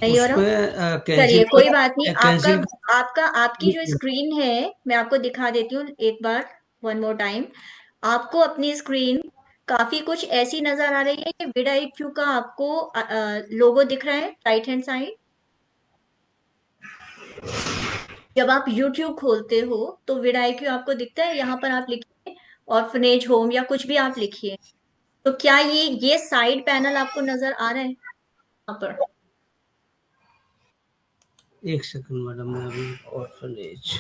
नहीं हो रहा? उसमें चलिए कैंसिल कोई बात नहीं। आपका कैंसिल आपका आपकी जो स्क्रीन है, मैं आपको दिखा देती हूँ एक बार, वन मोर टाइम। आपको अपनी स्क्रीन काफी कुछ ऐसी नजर आ रही है कि विड IQ का आपको लोगो दिख रहा है राइट हैंड साइड। जब आप YouTube खोलते हो तो विड IQ आपको दिखता है, यहाँ पर आप लिखिए ऑर्फनेज होम या कुछ भी आप लिखिए। तो क्या ये साइड पैनल आपको नजर आ रहा है यहाँ पर? एक सेकंड मैडम, मैं अभी ऑर्फनेज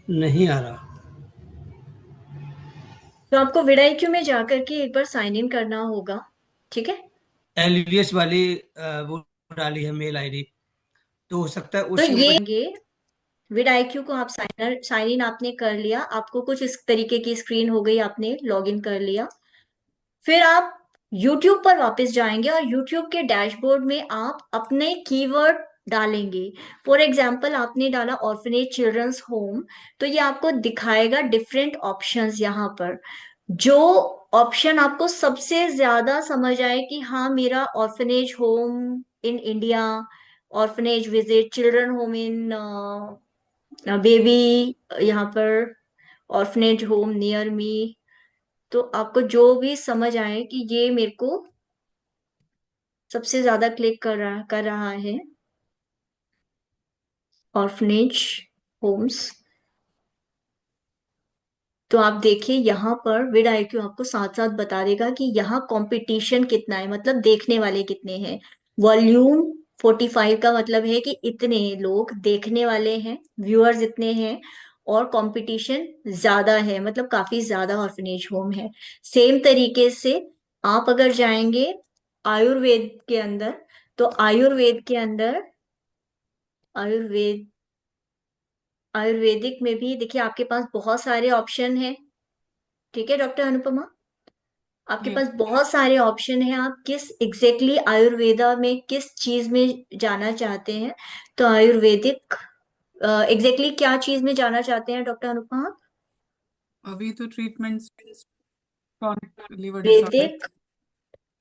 नहीं आ रहा। तो आपको विड IQ में जाकर के एक बार साइन इन करना होगा, ठीक है? LVS वाली वो डाली है मेल आईडी, तो हो सकता है तो उसी ये वजह। विड IQ को आप साइन इन आपने कर लिया, आपको कुछ इस तरीके की स्क्रीन हो गई, आपने लॉग इन कर लिया। फिर आप YouTube पर वापस जाएंगे और YouTube के डैशबोर्ड में आप अपने कीवर्ड डालेंगे। फॉर एग्जाम्पल आपने डाला ऑर्फनेज चिल्ड्रंस होम, तो ये आपको दिखाएगा डिफरेंट ऑप्शंस यहाँ पर। जो ऑप्शन आपको सबसे ज्यादा समझ आए कि हाँ मेरा orphanage home in India, orphanage visit, children home in baby, यहाँ पर ऑर्फनेज होम नियर मी, तो आपको जो भी समझ आए कि ये मेरे को सबसे ज्यादा क्लिक कर रहा है ऑर्फनेज होम्स, तो आप देखिए यहाँ पर विड IQ आपको साथ साथ बता देगा कि यहाँ कंपटीशन कितना है, मतलब देखने वाले कितने हैं। वॉल्यूम 45 का मतलब है कि इतने लोग देखने वाले हैं, व्यूअर्स इतने हैं, और कंपटीशन ज्यादा है, मतलब काफी ज्यादा ऑर्फनेज होम है। सेम तरीके से आप अगर जाएंगे आयुर्वेद के अंदर, तो आयुर्वेद के अंदर आयुर्वेद आयुर्वेदिक में भी देखिए आपके पास बहुत सारे ऑप्शन हैं, ठीक है डॉक्टर अनुपमा? आपके जी। पास बहुत सारे ऑप्शन हैं, आप किस एग्जैक्टली आयुर्वेदा में किस चीज में जाना चाहते हैं। तो आयुर्वेदिक एग्जैक्टली क्या चीज में जाना चाहते हैं डॉक्टर अनुपमा? अभी तो ट्रीटमेंट्स क्रॉनिक लिवर डिसऑर्डर, वैदिक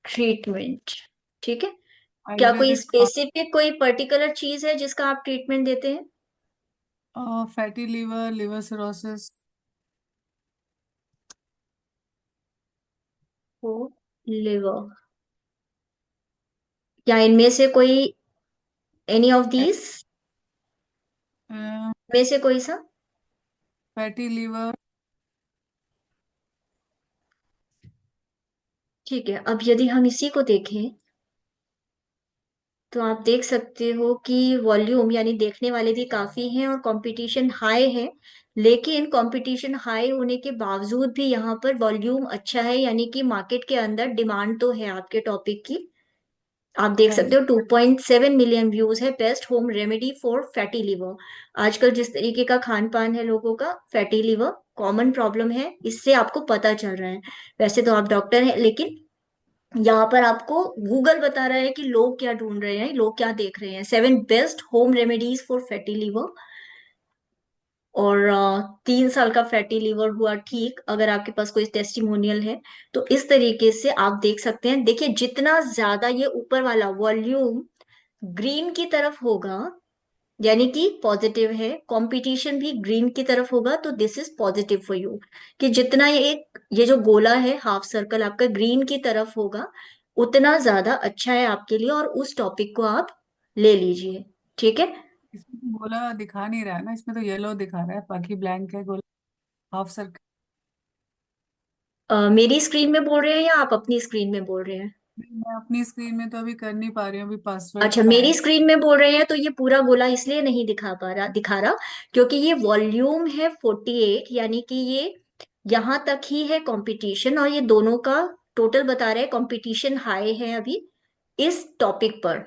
ट्रीटमेंट, ठीक है। क्या कोई आयुर्वेदिक, स्पेसिफिक कोई पर्टिकुलर चीज है जिसका आप ट्रीटमेंट देते हैं? Fatty liver, liver cirrhosis. वो लिवर, या इनमें से कोई, एनी ऑफ दीज में से कोई सा? Fatty liver. ठीक है, अब यदि हम इसी को देखें तो आप देख सकते हो कि वॉल्यूम यानी देखने वाले भी काफी हैं और कंपटीशन हाई है। लेकिन कंपटीशन हाई होने के बावजूद भी यहाँ पर वॉल्यूम अच्छा है, यानी कि मार्केट के अंदर डिमांड तो है आपके टॉपिक की। आप देख हाँ सकते हो 2.7 मिलियन व्यूज है, best home remedy for fatty liver. आजकल जिस तरीके का खान पान है लोगों का, फैटी लिवर कॉमन प्रॉब्लम है, इससे आपको पता चल रहा है। वैसे तो आप डॉक्टर हैं, लेकिन यहाँ पर आपको गूगल बता रहा है कि लोग क्या ढूंढ रहे हैं, लोग क्या देख रहे हैं। 7 best home remedies for fatty liver, और 3 साल का फैटी लीवर हुआ ठीक, अगर आपके पास कोई टेस्टिमोनियल है। तो इस तरीके से आप देख सकते हैं। देखिए जितना ज्यादा ये ऊपर वाला वॉल्यूम ग्रीन की तरफ होगा, यानी कि पॉजिटिव है, कंपटीशन भी ग्रीन की तरफ होगा, तो this is positive for you. कि जितना ये जो गोला है हाफ सर्कल आपका ग्रीन की तरफ होगा, उतना ज्यादा अच्छा है आपके लिए, और उस टॉपिक को आप ले लीजिए, ठीक है। इसमें तो गोला दिखा नहीं रहा है ना, इसमें तो येलो दिखा रहा है, बाकी ब्लैंक है गोला, हाफ सर्कल। मेरी स्क्रीन में बोल रहे हैं या आप अपनी स्क्रीन में बोल रहे हैं? मैं अपनी स्क्रीन में तो अभी कर नहीं पा रही हूँ, अभी पासवर्ड अच्छा, मेरी है। स्क्रीन में बोल रहे हैं तो ये पूरा गोला इसलिए नहीं दिखा रहा क्योंकि ये वॉल्यूम है 48, यानी कि ये यहाँ तक ही है कंपटीशन, और ये दोनों का टोटल बता रहे हैं कंपटीशन हाई है अभी इस टॉपिक पर।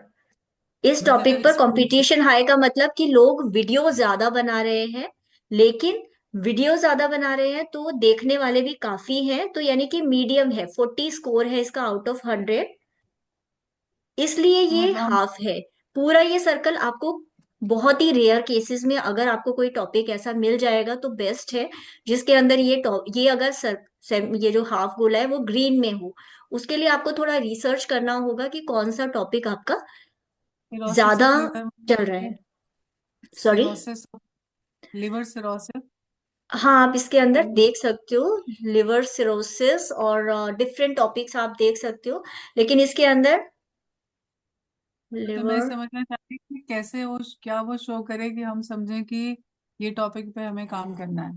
इस टॉपिक मतलब पर इस कंपटीशन हाई का मतलब कि लोग वीडियो ज्यादा बना रहे हैं, लेकिन वीडियो ज्यादा बना रहे हैं तो देखने वाले भी काफी हैं, तो यानी कि मीडियम है, 40 स्कोर है इसका आउट ऑफ 100, इसलिए तो ये मतलब हम हाफ है। पूरा ये सर्कल आपको बहुत ही रेयर केसेस में अगर आपको कोई टॉपिक ऐसा मिल जाएगा तो बेस्ट है, जिसके अंदर ये अगर ये जो हाफ गोला है वो ग्रीन में हो, उसके लिए आपको थोड़ा रिसर्च करना होगा कि कौन सा टॉपिक आपका सिरोसिस ज्यादा ऑफ लिवर, चल रहा है। सॉरी। Cirrhosis, liver cirrhosis. हाँ, आप इसके अंदर देख सकते हो लिवर सिरोसिस और डिफरेंट टॉपिक्स आप देख सकते हो, लेकिन इसके अंदर तो मैं लिवर, समझना चाहती हूँ कि कैसे वो, क्या वो शो करे कि हम समझें कि ये टॉपिक पे हमें काम करना है।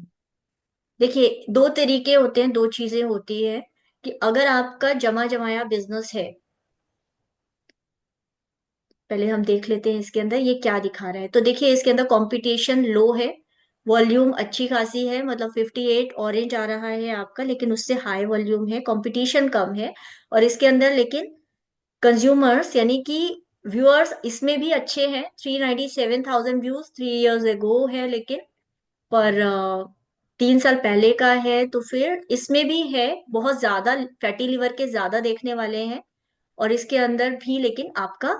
देखिए दो तरीके होते हैं, दो चीजें होती है कि अगर आपका जमा जमाया बिजनेस है, पहले हम देख लेते हैं इसके अंदर ये क्या दिखा रहा है। तो देखिए इसके अंदर कंपटीशन लो है, वॉल्यूम अच्छी खासी है, मतलब 58 ऑरेंज आ रहा है आपका, लेकिन उससे हाई वॉल्यूम है, कंपटीशन कम है। और इसके अंदर लेकिन कंज्यूमर्स यानी कि व्यूअर्स इसमें भी अच्छे हैं, 397,000 व्यूज 3 इयर्स एगो है, लेकिन पर 3 साल पहले का है, तो फिर इसमें भी है बहुत ज्यादा, फैटी लिवर के ज्यादा देखने वाले हैं। और इसके अंदर भी लेकिन आपका,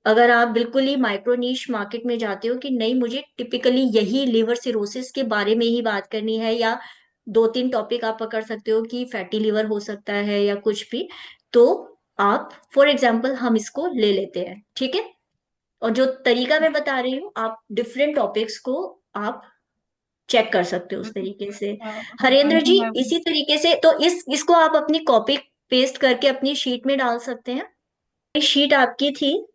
अगर आप बिल्कुल ही माइक्रो नीश मार्केट में जाते हो कि नहीं मुझे टिपिकली यही लिवर सिरोसिस के बारे में ही बात करनी है, या दो तीन टॉपिक आप पकड़ सकते हो कि फैटी लिवर हो सकता है या कुछ भी, तो आप फॉर एग्जाम्पल हम इसको ले लेते हैं, ठीक है। और जो तरीका मैं बता रही हूँ, आप डिफरेंट टॉपिक्स को आप चेक कर सकते हो उस तरीके से। हरेंद्र जी, इसी तरीके से तो इसको आप अपनी कॉपी पेस्ट करके अपनी शीट में डाल सकते हैं। ये शीट आपकी थी,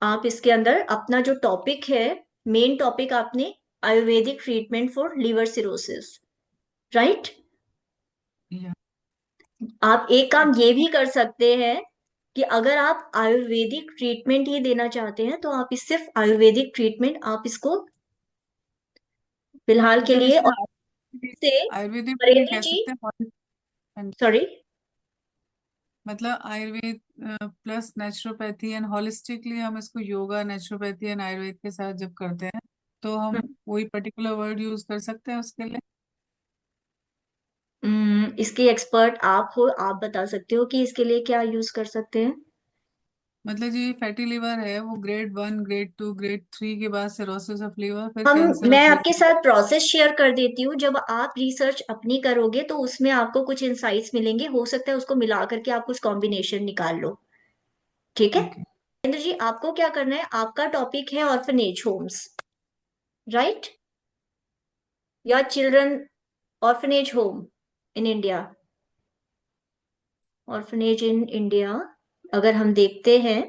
आप इसके अंदर अपना जो टॉपिक है, मेन टॉपिक आपने Ayurvedic treatment for liver cirrhosis, right. या आप एक काम ये भी कर सकते हैं कि अगर आप आयुर्वेदिक ट्रीटमेंट ही देना चाहते हैं तो आप इस सिर्फ आयुर्वेदिक ट्रीटमेंट आप इसको फिलहाल के मतलब लिए, इसमें और से आयुर्वेदिक भी हम हरेंद्र कह जी, सकते हैं। सॉरी, मतलब Ayurveda plus naturopathy and holistically हम इसको योगा, नेचुरोपैथी एंड आयुर्वेद के साथ जब करते हैं तो हम वही पर्टिकुलर वर्ड यूज कर सकते हैं उसके लिए। इसके एक्सपर्ट आप हो, आप बता सकते हो कि इसके लिए क्या यूज कर सकते हैं। मतलब जी फैटी लिवर है वो ग्रेड 1, ग्रेड 2, ग्रेड 3 के बाद सिरोसिस ऑफ लिवर, फिर हम कैंसर मैं ऑफ आपके लिवर। साथ प्रोसेस शेयर कर देती हूँ, जब आप रिसर्च अपनी करोगे तो उसमें आपको कुछ इंसाइट्स मिलेंगे, हो सकता है उसको मिला करके आप कुछ कॉम्बिनेशन निकाल लो, ठीक है। ओके। इंद्र जी, आपको क्या करना है, आपका टॉपिक है ऑर्फनेज होम्स, राइट, या children orphanage home in India, orphanage in India अगर हम देखते हैं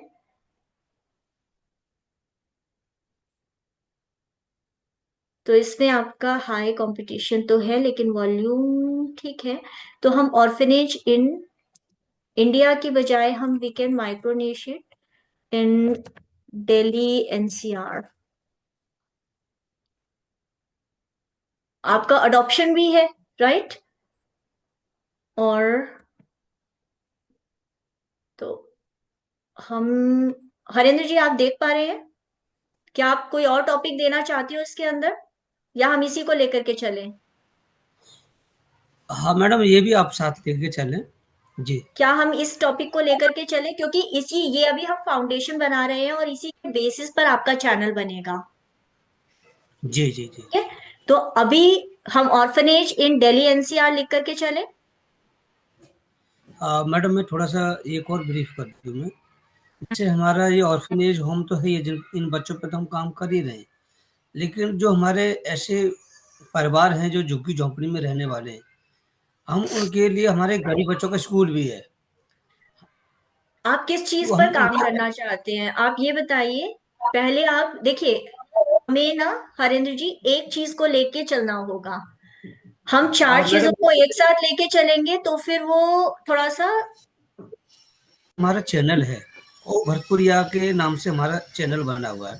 तो इसमें आपका हाई कंपटीशन तो है लेकिन वॉल्यूम ठीक है। तो हम ऑर्फनेज इन इंडिया की बजाय हम we can microniche it in Delhi NCR. आपका अडॉप्शन भी है, राइट। और तो हम, हरेंद्र जी आप देख पा रहे हैं, क्या आप कोई और टॉपिक देना चाहती हो इसके अंदर, या हम इसी को लेकर के चलें। हाँ मैडम, ये भी आप साथ लेके चलें। जी क्या हम इस टॉपिक को लेकर के चलें, क्योंकि इसी ये अभी हम फाउंडेशन बना रहे हैं और इसी के बेसिस पर आपका चैनल बनेगा, जी जी जी। ठीक है। तो अभी हम ऑर्फनेज इन दिल्ली एनसीआर लिख करके चले। मैडम मैं थोड़ा सा एक और ब्रीफ कर दूँ मैं। जैसे हमारा ये ऑर्फनेज होम तो है, ये जिन इन बच्चों पे तो हम काम कर ही रहे हैं, लेकिन जो हमारे ऐसे परिवार हैं जो झुग्गी झोंपड़ी में रहने वाले हैं, हम उनके लिए हमारे गरीब बच्चों का स्कूल भी है। आप किस चीज तो हम पर काम उनके, करना चाहते हैं, आप ये बताइए। पहले आप देखिए, हमें ना हरेंद्र जी एक चीज को लेके चलना होगा, हम चार चीजों मैडम को एक साथ लेके चलेंगे तो फिर वो थोड़ा सा, हमारा चैनल है और भरतपुरिया के नाम से हमारा चैनल बना हुआ है।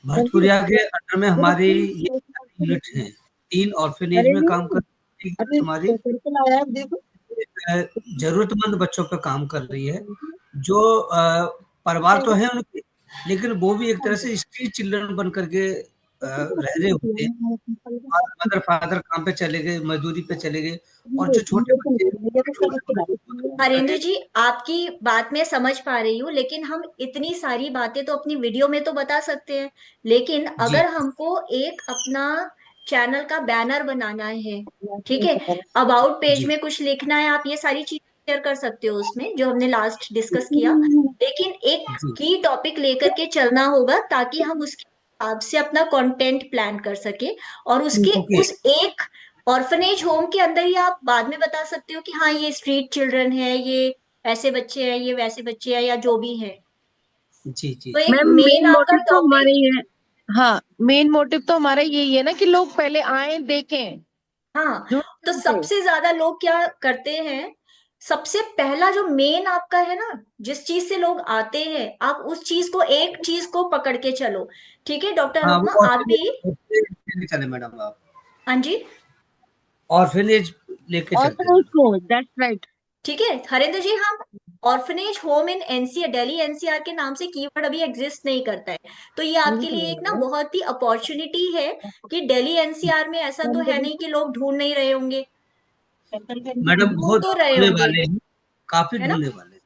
भरतपुरिया के अंडर में हमारी ये यूनिट हैं, 3 ऑर्फनेज में काम कर रही है हमारी, जरूरतमंद बच्चों पे काम कर रही है, जो परिवार तो है उनके, लेकिन वो भी एक तरह से स्ट्रीट चिल्ड्रन बन करके रह रहे होते हैं, मदर फादर काम पे चले गए, मजदूरी पे चले गए, और जो छोटे बच्चे हरेंद्र जी, आपकी बात मैं समझ पा रही हूँ, लेकिन हम इतनी सारी बातें तो अपनी वीडियो में तो बता सकते हैं, लेकिन जी अगर हमको एक अपना चैनल का बैनर बनाना है, ठीक है, अबाउट पेज जी में कुछ लिखना है, आप ये सारी चीजें शेयर कर सकते हो उसमें, जो हमने लास्ट डिस्कस किया, लेकिन एक जी की टॉपिक लेकर के चलना होगा ताकि हम उसके हिसाब से अपना कंटेंट प्लान कर सके, और उसके ओके उस एक ऑर्फनेज होम के अंदर ही आप बाद में बता सकते हो कि हाँ ये स्ट्रीट चिल्ड्रन है, ये ऐसे बच्चे हैं, ये वैसे बच्चे हैं, या जो भी है। जी जी तो एक मैम मेन मेन आपका मोटिव तो हमारा टॉपिक, ही है। हाँ, मेन मोटिव तो हमारा यही है ना कि लोग पहले आए देखें, हाँ, जुड़ तो जाए। सबसे ज्यादा लोग क्या करते हैं, सबसे पहला जो मेन आपका है ना, जिस चीज से लोग आते हैं, आप उस चीज को, एक चीज को पकड़ के चलो। ठीक है डॉक्टर हाँ, अनुपमा, वो आप भी। ऑर्फेनेज लेके चले मैडम आप, हाँ जी। ऑर्फेनेज लेके चलते ऑर्फनेज मैडम। को, दैट्स राइट। ठीक है हरेंद्र जी, हम orphanage home in NCR, Delhi NCR के नाम से कीवर्ड अभी एग्जिस्ट नहीं करता है, तो ये आपके लिए एक ना बहुत ही अपॉर्चुनिटी है कि दिल्ली एनसीआर में ऐसा तो है नहीं कि लोग ढूंढ नहीं रहे होंगे, मैडम ढूंढ बहुत तो रहे ढूंढने होंगे, वाले हैं, काफी है ना, ढूंढने वाले हैं।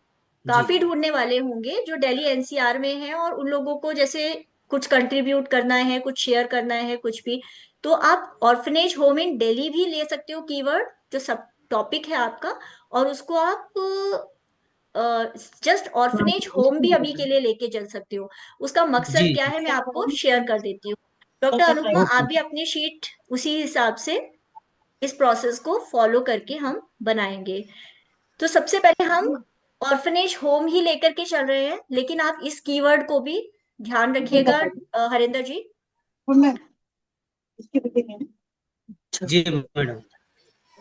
जी काफी ढूंढने वाले होंगे जो दिल्ली एनसीआर में हैं, और उन लोगों को जैसे कुछ कंट्रीब्यूट करना है, कुछ शेयर करना है, कुछ भी, तो आप ऑर्फनेज होम इन दिल्ली भी ले सकते हो कीवर्ड, जो सब टॉपिक है आपका, और उसको आप जस्ट ऑर्फनेज होम भी अभी के लिए लेके चल सकते हो। उसका जी मकसद क्या जी है, मैं आपको शेयर कर देती हूँ। डॉक्टर अनुपमा, ओके आप भी अपनी शीट उसी हिसाब से इस प्रोसेस को फॉलो करके हम बनाएंगे। तो सबसे पहले हम ऑर्फनेज होम ही लेकर के चल रहे हैं, लेकिन आप इस कीवर्ड को भी ध्यान रखिएगा हरिंदर जी। जी मैडम।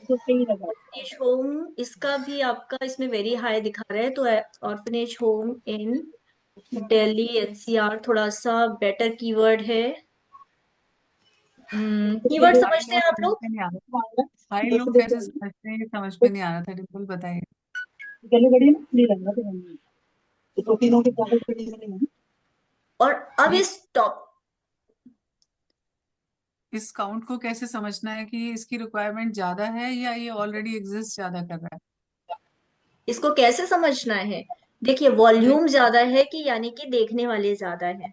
ऑर्फनेज होम, इसका भी आपका इसमें वेरी हाई दिखा रहा है, तो orphanage home in Delhi NCR थोड़ा सा बेटर कीवर्ड है। कीवर्ड हाई समझते लोग हैं आप समझ लोग? में नहीं आ रहा, हाई लोग कैसे समझते हैं, ये समझ में नहीं आ रहा था, डिम्पल बताइए। और अब ये इस टॉप इस काउंट को कैसे समझना है कि इसकी रिक्वायरमेंट ज्यादा है या ये ऑलरेडी एग्जिस्ट ज्यादा कर रहा है? इसको कैसे समझना है, देखिए वॉल्यूम ज्यादा है कि यानी कि देखने वाले ज्यादा है।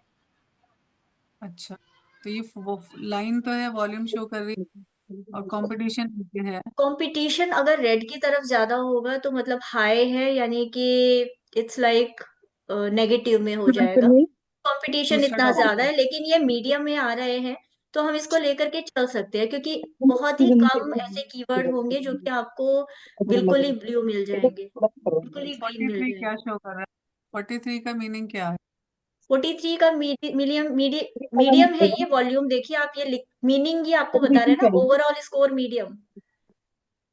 अच्छा, तो ये वो लाइन तो है, वॉल्यूम शो कर रही है, और कंपटीशन नीचे है। कंपटीशन अगर रेड की तरफ ज्यादा होगा तो मतलब हाई है, यानी कि इट्स लाइक नेगेटिव में हो जाएगा। कंपटीशन दूसरा इतना टॉपिक ज्यादा है, लेकिन ये मीडियम में आ रहे हैं, तो हम इसको लेकर के चल सकते हैं, क्योंकि बहुत ही कम ऐसे कीवर्ड होंगे जो कि आपको बिल्कुल ही ब्लू मिल जाएंगे, बिल्कुल ही ग्रीन फोर्टी मिल थ्री जाएंगे। क्या शो कर रहा है? 43 का मीनिंग क्या है? 43 का मीडियम मीडियम है ये वॉल्यूम, देखिए आप ये मीनिंग ही आपको बता रहे हैं ना, ओवरऑल स्कोर मीडियम।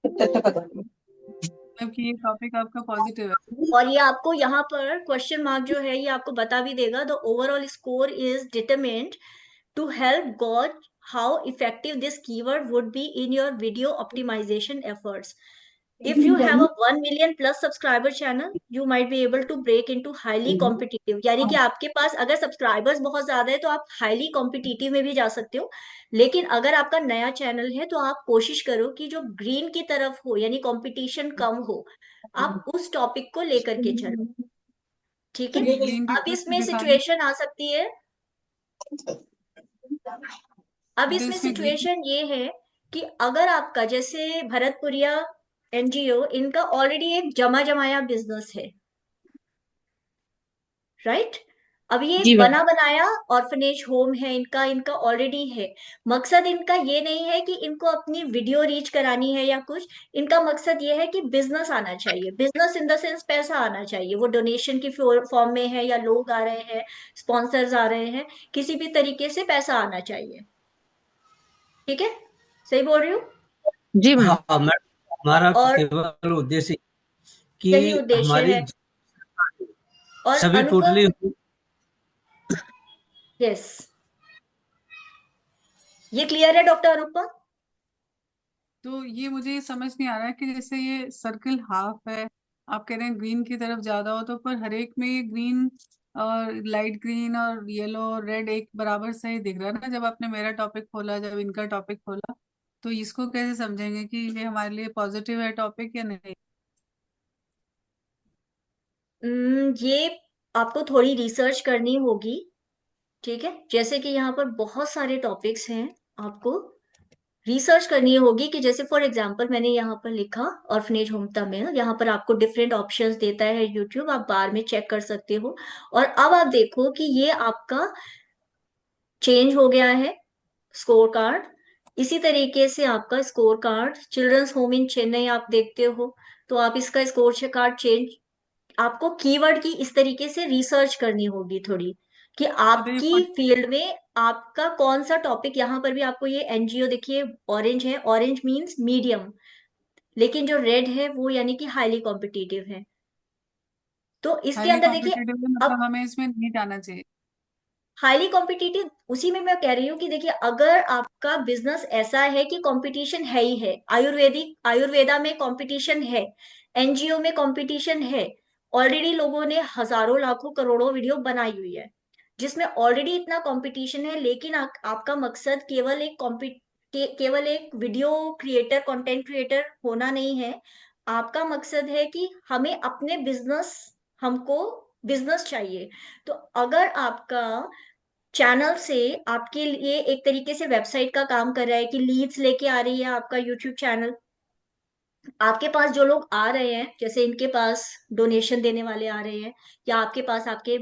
मतलब कि ये टॉपिक आपका पॉजिटिव है। और ये आपको यहाँ पर क्वेश्चन मार्क जो है ये आपको बता भी देगा, the overall score is determined to help gauge how effective this keyword would be in your video optimization efforts. If you have a 1 million plus subscriber channel, you might be able to break into highly competitive, यानी कि आपके पास अगर subscribers बहुत ज्यादा है तो आप highly competitive में भी जा सकते हो, लेकिन अगर आपका नया चैनल है तो आप कोशिश करो कि जो ग्रीन की तरफ हो, यानी कंपटीशन कम हो, आप उस टॉपिक को लेकर के चलो। ठीक तो है, ये ग्रीन की अब तरफ से इसमें दिखा रही सिचुएशन आ सकती है, अब है, तो इसमें इसमें ग्रीन सिचुएशन ये है कि अगर आपका जैसे भरतपुरिया एनजीओ, इनका ऑलरेडी एक जमा जमाया बिजनेस है, राइट, अब ये जी एक मैम। बना बनाया ऑर्फनेज होम है इनका, इनका ऑलरेडी है। मकसद इनका ये नहीं है कि इनको अपनी वीडियो रीच करानी है या कुछ, इनका मकसद ये है कि बिजनेस आना चाहिए, बिजनेस इन द सेंस पैसा आना चाहिए, वो डोनेशन की फॉर्म में है या लोग आ रहे हैं, स्पॉन्सर्स आ रहे हैं, किसी भी तरीके से पैसा आना चाहिए। ठीक है, सही बोल रही हूँ? जी मैम। हाँ मैडम, हमारा और केवल उद्देश्य कि यही उद्देश्य हमारी है। और सभी अनुपम, टोटली, यस, ये क्लियर है डॉक्टर अनुपम? तो ये मुझे समझ नहीं आ रहा है कि जैसे ये सर्कल हाफ है, आप कह रहे हैं ग्रीन की तरफ ज्यादा हो, तो पर हर एक में ये ग्रीन और लाइट ग्रीन और येलो और रेड एक बराबर सही दिख रहा है ना। जब आपने मेरा टॉपिक खोला, जब इनका टॉपिक खोला, तो इसको कैसे समझेंगे कि ये हमारे लिए पॉजिटिव है टॉपिक या नहीं? ये आपको थोड़ी रिसर्च करनी होगी। ठीक है, जैसे कि यहाँ पर बहुत सारे टॉपिक्स हैं, आपको रिसर्च करनी होगी कि जैसे फॉर एग्जांपल मैंने यहाँ पर लिखा ऑर्फनेज होम तमिल, यहाँ पर आपको डिफरेंट ऑप्शंस देता है यूट्यूब, आप बार में चेक कर सकते हो। और अब आप देखो कि ये आपका चेंज हो गया है स्कोर कार्ड। इसी तरीके से आपका scorecard childrens home in Chennai आप देखते हो, तो आप इसका स्कोर कार्ड चेंज, आपको कीवर्ड की इस तरीके से रिसर्च करनी होगी थोड़ी, कि अरे आपकी फील्ड में आपका कौन सा टॉपिक। यहाँ पर भी आपको ये एनजीओ देखिए ऑरेंज है, ऑरेंज मींस मीडियम, लेकिन जो रेड है वो यानी कि हाईली कॉम्पिटिटिव है। तो इसके हाईली अंदर देखिए, कॉम्पिटिटिव है, अब मतलब हमें इसमें नहीं जाना चाहिए। हाईली कॉम्पिटिटिव उसी में मैं कह रही हूँ कि देखिए, अगर आपका बिजनेस ऐसा है कि कंपटीशन है ही है, आयुर्वेदा में कंपटीशन है, एनजीओ में कंपटीशन है, ऑलरेडी लोगों ने हजारों लाखों करोड़ों वीडियो बनाई हुई है जिसमें ऑलरेडी इतना कंपटीशन है, लेकिन आपका मकसद केवल एक वीडियो क्रिएटर, कंटेंट क्रिएटर होना नहीं है। आपका मकसद है कि हमको बिजनेस चाहिए। तो अगर आपका चैनल से आपके लिए एक तरीके से वेबसाइट का काम कर रहा है कि लीड्स लेके आ रही है आपका यूट्यूब चैनल, आपके पास जो लोग आ रहे हैं, जैसे इनके पास डोनेशन देने वाले आ रहे हैं, या आपके पास आपके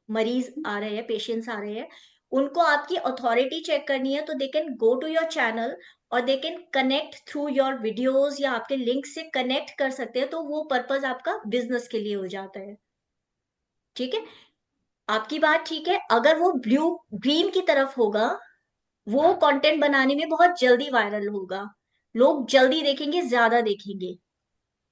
मरीज आ रहे हैं, पेशेंट्स आ रहे हैं, उनको आपकी अथॉरिटी चेक करनी है, तो they can go to your channel और they can connect through your videos, या आपके लिंक से कनेक्ट कर सकते हैं, तो वो पर्पज आपका बिजनेस के लिए हो जाता है। ठीक है, आपकी बात ठीक है। अगर वो ब्लू ग्रीन की तरफ होगा, वो कंटेंट बनाने में बहुत जल्दी वायरल होगा, लोग जल्दी देखेंगे, ज्यादा देखेंगे।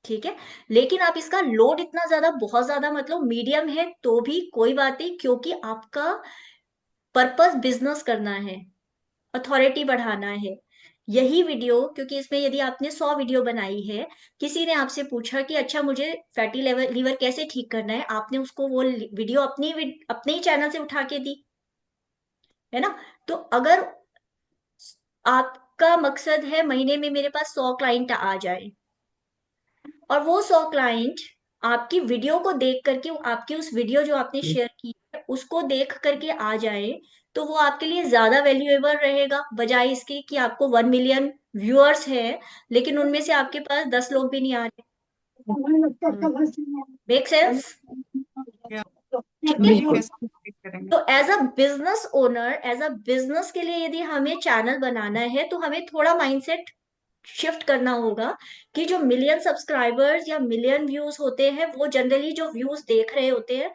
ठीक है, लेकिन आप इसका लोड इतना ज्यादा, बहुत ज्यादा मतलब मीडियम है तो भी कोई बात नहीं, क्योंकि आपका पर्पस बिजनेस करना है, अथॉरिटी बढ़ाना है। यही वीडियो, क्योंकि इसमें यदि आपने 100 वीडियो बनाई है, किसी ने आपसे पूछा कि अच्छा मुझे फैटी लीवर कैसे ठीक करना है, आपने उसको वो वीडियो अपने ही चैनल से उठा के दी, है ना। तो अगर आपका मकसद है महीने में मेरे पास 100 क्लाइंट आ जाए, और वो 100 क्लाइंट आपकी वीडियो को देख करके, आपकी उस वीडियो जो आपने शेयर की है उसको देख करके आ जाए, तो वो आपके लिए ज्यादा वैल्यूएबल रहेगा, बजाय इसके कि आपको 1 मिलियन व्यूअर्स है लेकिन उनमें से आपके पास 10 लोग भी नहीं आ रहे। Make sense? क्या ठीक ये है, कैसे ठीक करेंगे? तो as a business owner, as a business के लिए यदि हमें चैनल बनाना है, तो हमें थोड़ा माइंडसेट शिफ्ट करना होगा कि जो मिलियन सब्सक्राइबर्स या मिलियन व्यूज होते हैं, वो जनरली जो व्यूज देख रहे होते हैं,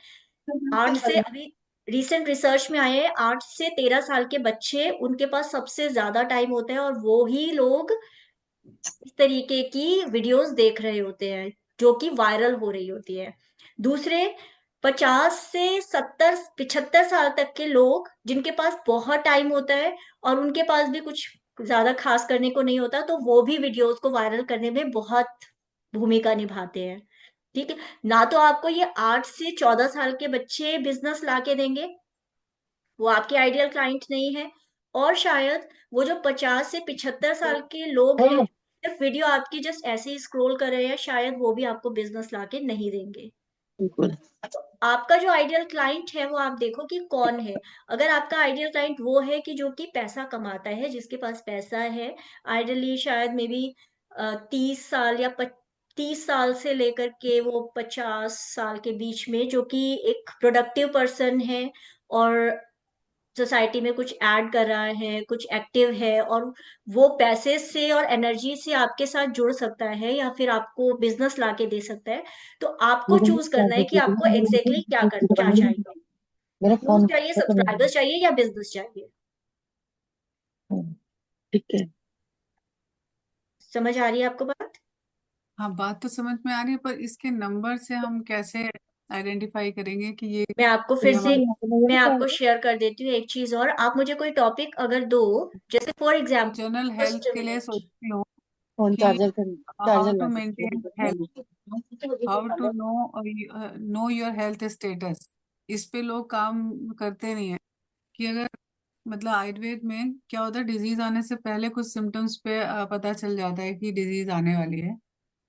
8 से, अभी रिसेंट रिसर्च में आए हैं, 8 से 13 साल के बच्चे, उनके पास सबसे ज्यादा टाइम होता है, और वो ही लोग इस तरीके की वीडियोस देख रहे होते हैं जो कि वायरल हो रही होती है। दूसरे 50 से 70 75 साल तक के लोग, जिनके पास बहुत टाइम होता है और उनके पास भी कुछ ज्यादा खास करने को नहीं होता, तो वो भी वीडियोस को वायरल करने में बहुत भूमिका निभाते हैं। ठीक है, ना तो आपको ये 8 से 14 साल के बच्चे बिजनेस ला के देंगे, वो आपके आइडियल क्लाइंट नहीं है, और शायद वो जो 50 से 75 साल के लोग हैं, सिर्फ वीडियो आपकी जस्ट ऐसे ही स्क्रॉल कर रहे हैं, शायद वो भी आपको बिजनेस लाके नहीं देंगे। तो आपका जो आइडियल क्लाइंट है वो आप देखो कि कौन है। अगर आपका आइडियल क्लाइंट वो है कि जो कि पैसा कमाता है, जिसके पास पैसा है, आइडियली शायद मे बी 30 साल या 30 साल से लेकर के वो 50 साल के बीच में, जो कि एक प्रोडक्टिव पर्सन है और सोसाइटी में कुछ ऐड कर रहा है, कुछ एक्टिव है, और वो पैसे से और एनर्जी से आपके साथ जुड़ सकता है या फिर आपको बिजनेस ला के दे सकता है, तो आपको चूज करना है कि आपको एग्जैक्टली क्या चाहिए, व्यूज चाहिए, सब्सक्राइबर्स चाहिए, या बिजनेस चाहिए। ठीक है। समझ आ रही है आपको बात? हाँ, बात तो समझ में आ रही है, पर इसके नंबर से हम कैसे आइडेंटिफाई करेंगे कि ये मैं आपको ये फिर से, हमारा मैं आपको शेयर कर देती हूँ एक चीज और, आप मुझे कोई टॉपिक अगर दो, जैसे for example general health first के लिए मिनट, सोचती हूँ फोन कि हाउ चार्जर टू ला maintain health, how to know your health status. इस पे लोग काम करते नहीं है कि अगर मतलब आयुर्वेद में क्या होता है, डिजीज आने से पहले कुछ सिम्टम्स पे पता चल जाता है कि डिजीज आने वाली है,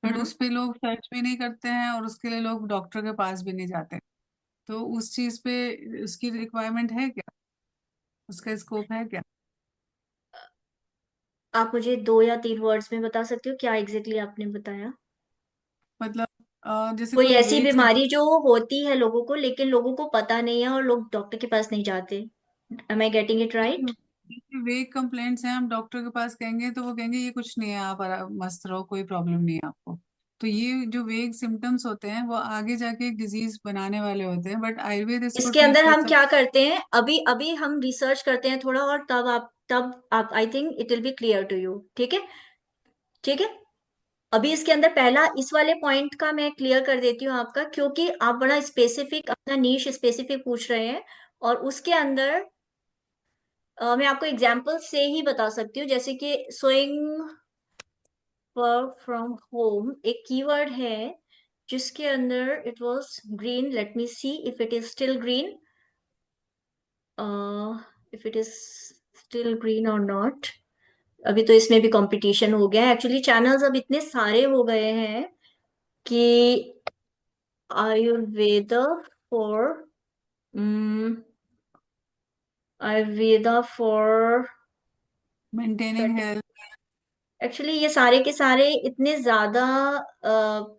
बट हम्म। उस पे लोग सर्च भी नहीं करते हैं और उसके लिए लोग डॉक्टर के पास भी नहीं जाते। तो उस चीज पे उसकी रिक्वायरमेंट है क्या, उसका स्कोप है क्या? आप मुझे 2 या 3 वर्ड्स में बता सकते हो क्या एग्जैक्टली आपने बताया? मतलब जैसे कोई कोई ऐसी वेग बीमारी जो होती है लोगों को लेकिन लोगों को पता नहीं है और लोग डॉक्टर के पास नहीं जाते। Am I getting it right? Vague complaints हैं, हम डॉक्टर के पास कहेंगे तो वो कहेंगे ये कुछ नहीं है, आप मस्त रहो, कोई प्रॉब्लम नहीं है आपको। तो ये जो वेग सिम्टम्स होते हैं वो आगे जाके एक डिजीज बनाने वाले होते हैं, बट आयुर्वेद इसको इसके ट्रीट अंदर कर हम सकता क्या करते हैं, अभी अभी हम रिसर्च करते हैं थोड़ा, और तब आप I think it will be clear to you. ठीक है, ठीक है। अभी इसके अंदर पहला इस वाले पॉइंट का मैं क्लियर कर देती हूँ आपका, क्योंकि आप बड़ा स्पेसिफिक अपना नीश स्पेसिफिक पूछ रहे हैं। और उसके अंदर मैं आपको एग्जाम्पल से ही बता सकती हूँ, जैसे कि सोइंग वर्क फ्रॉम होम एक कीवर्ड है जिसके अंदर it was green. Let me see if it is still green, if it is still green और नॉट। अभी तो इसमें भी कंपटीशन हो गया है एक्चुअली, चैनल्स अब इतने सारे हो गए हैं कि Ayurveda for Ayurveda for maintaining health. Actually ये सारे के सारे इतने ज्यादा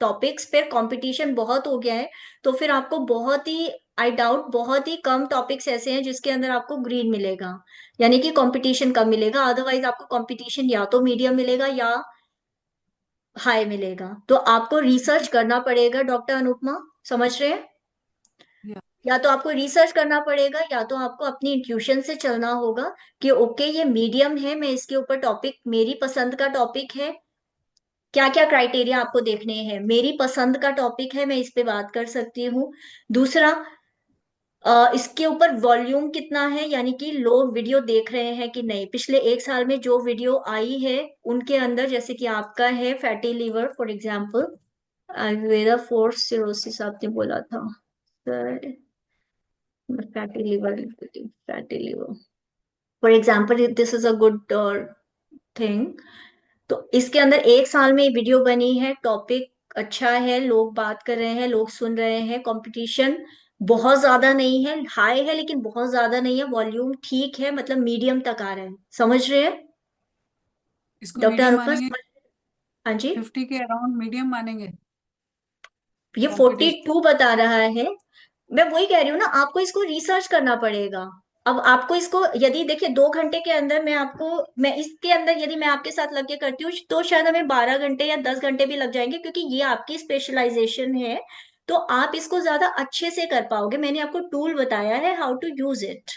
टॉपिक्स पे कंपटीशन बहुत हो गया है। तो फिर आपको बहुत ही, आई डाउट, बहुत ही कम टॉपिक्स ऐसे हैं जिसके अंदर आपको ग्रीन मिलेगा, यानी कि कंपटीशन कम मिलेगा। अदरवाइज आपको कंपटीशन या तो मीडियम मिलेगा या हाई मिलेगा। तो आपको रिसर्च करना पड़ेगा डॉक्टर अनुपमा, समझ रहे हैं? या तो आपको रिसर्च करना पड़ेगा या तो आपको अपनी इंट्यूशन से चलना होगा कि ओके ये मीडियम है, मैं इसके ऊपर टॉपिक, मेरी पसंद का टॉपिक है। क्या क्या क्राइटेरिया आपको देखने हैं, मेरी पसंद का टॉपिक है, मैं इस पे बात कर सकती हूँ। दूसरा, इसके ऊपर वॉल्यूम कितना है, यानी कि लोग वीडियो देख रहे हैं कि नहीं। पिछले 1 साल में जो वीडियो आई है उनके अंदर, जैसे कि आपका है fatty liver for example, Ayurveda for cirrhosis आपने बोला था sir, fatty liver, fatty liver for example, this is a good thing. तो इसके अंदर 1 साल में वीडियो बनी है, टॉपिक अच्छा है, लोग बात कर रहे हैं, लोग सुन रहे हैं, कंपटीशन बहुत ज्यादा नहीं है, हाई है लेकिन बहुत ज्यादा नहीं है, वॉल्यूम ठीक है, मतलब मीडियम तक आ रहा है। समझ रहे हैं इसको डॉक्टर मीडियम अनुपमा? मानेंगे? हाँ जी। 50 के अराउंड मीडियम मानेंगे? ये कंपटीशन। 42 बता रहा है। मैं वही कह रही हूँ ना, आपको इसको रिसर्च करना पड़ेगा। अब आपको इसको, यदि देखिए 2 घंटे के अंदर मैं आपको, मैं इसके अंदर यदि मैं आपके साथ लग के करती हूँ तो शायद हमें 12 घंटे या 10 घंटे भी लग जाएंगे, क्योंकि ये आपकी स्पेशलाइजेशन है। तो आप इसको ज्यादा अच्छे से कर पाओगे। मैंने आपको टूल बताया है हाउ टू यूज इट।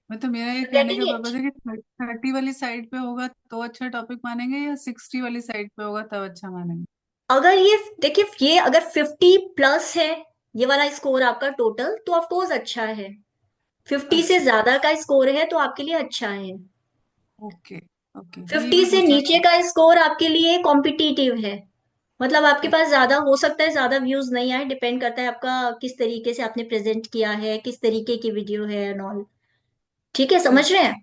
मतलब मेरा ये कहने का गेटिंग इट? पर्पज है कि 30 वाली साइड पे होगा तो अच्छा टॉपिक मानेंगे, या 60 वाली साइड पे होगा तब अच्छा मानेंगे? अगर ये देखिए, ये अगर 50+ है ये वाला स्कोर आपका टोटल, तो ऑफकोर्स अच्छा है। 50 से अच्छा। ज्यादा का स्कोर है तो आपके लिए अच्छा है। ओके। ओके, यही 50 मैं से पूछना नीचे चाहती का स्कोर आपके लिए कॉम्पिटिटिव है। मतलब आपके हूँ। पास ज्यादा हो सकता है, ज्यादा व्यूज नहीं आए, डिपेंड करता है आपका किस तरीके से आपने प्रेजेंट किया है, किस तरीके की वीडियो है एंड ऑल। ठीक है, ठीक। समझ रहे हैं?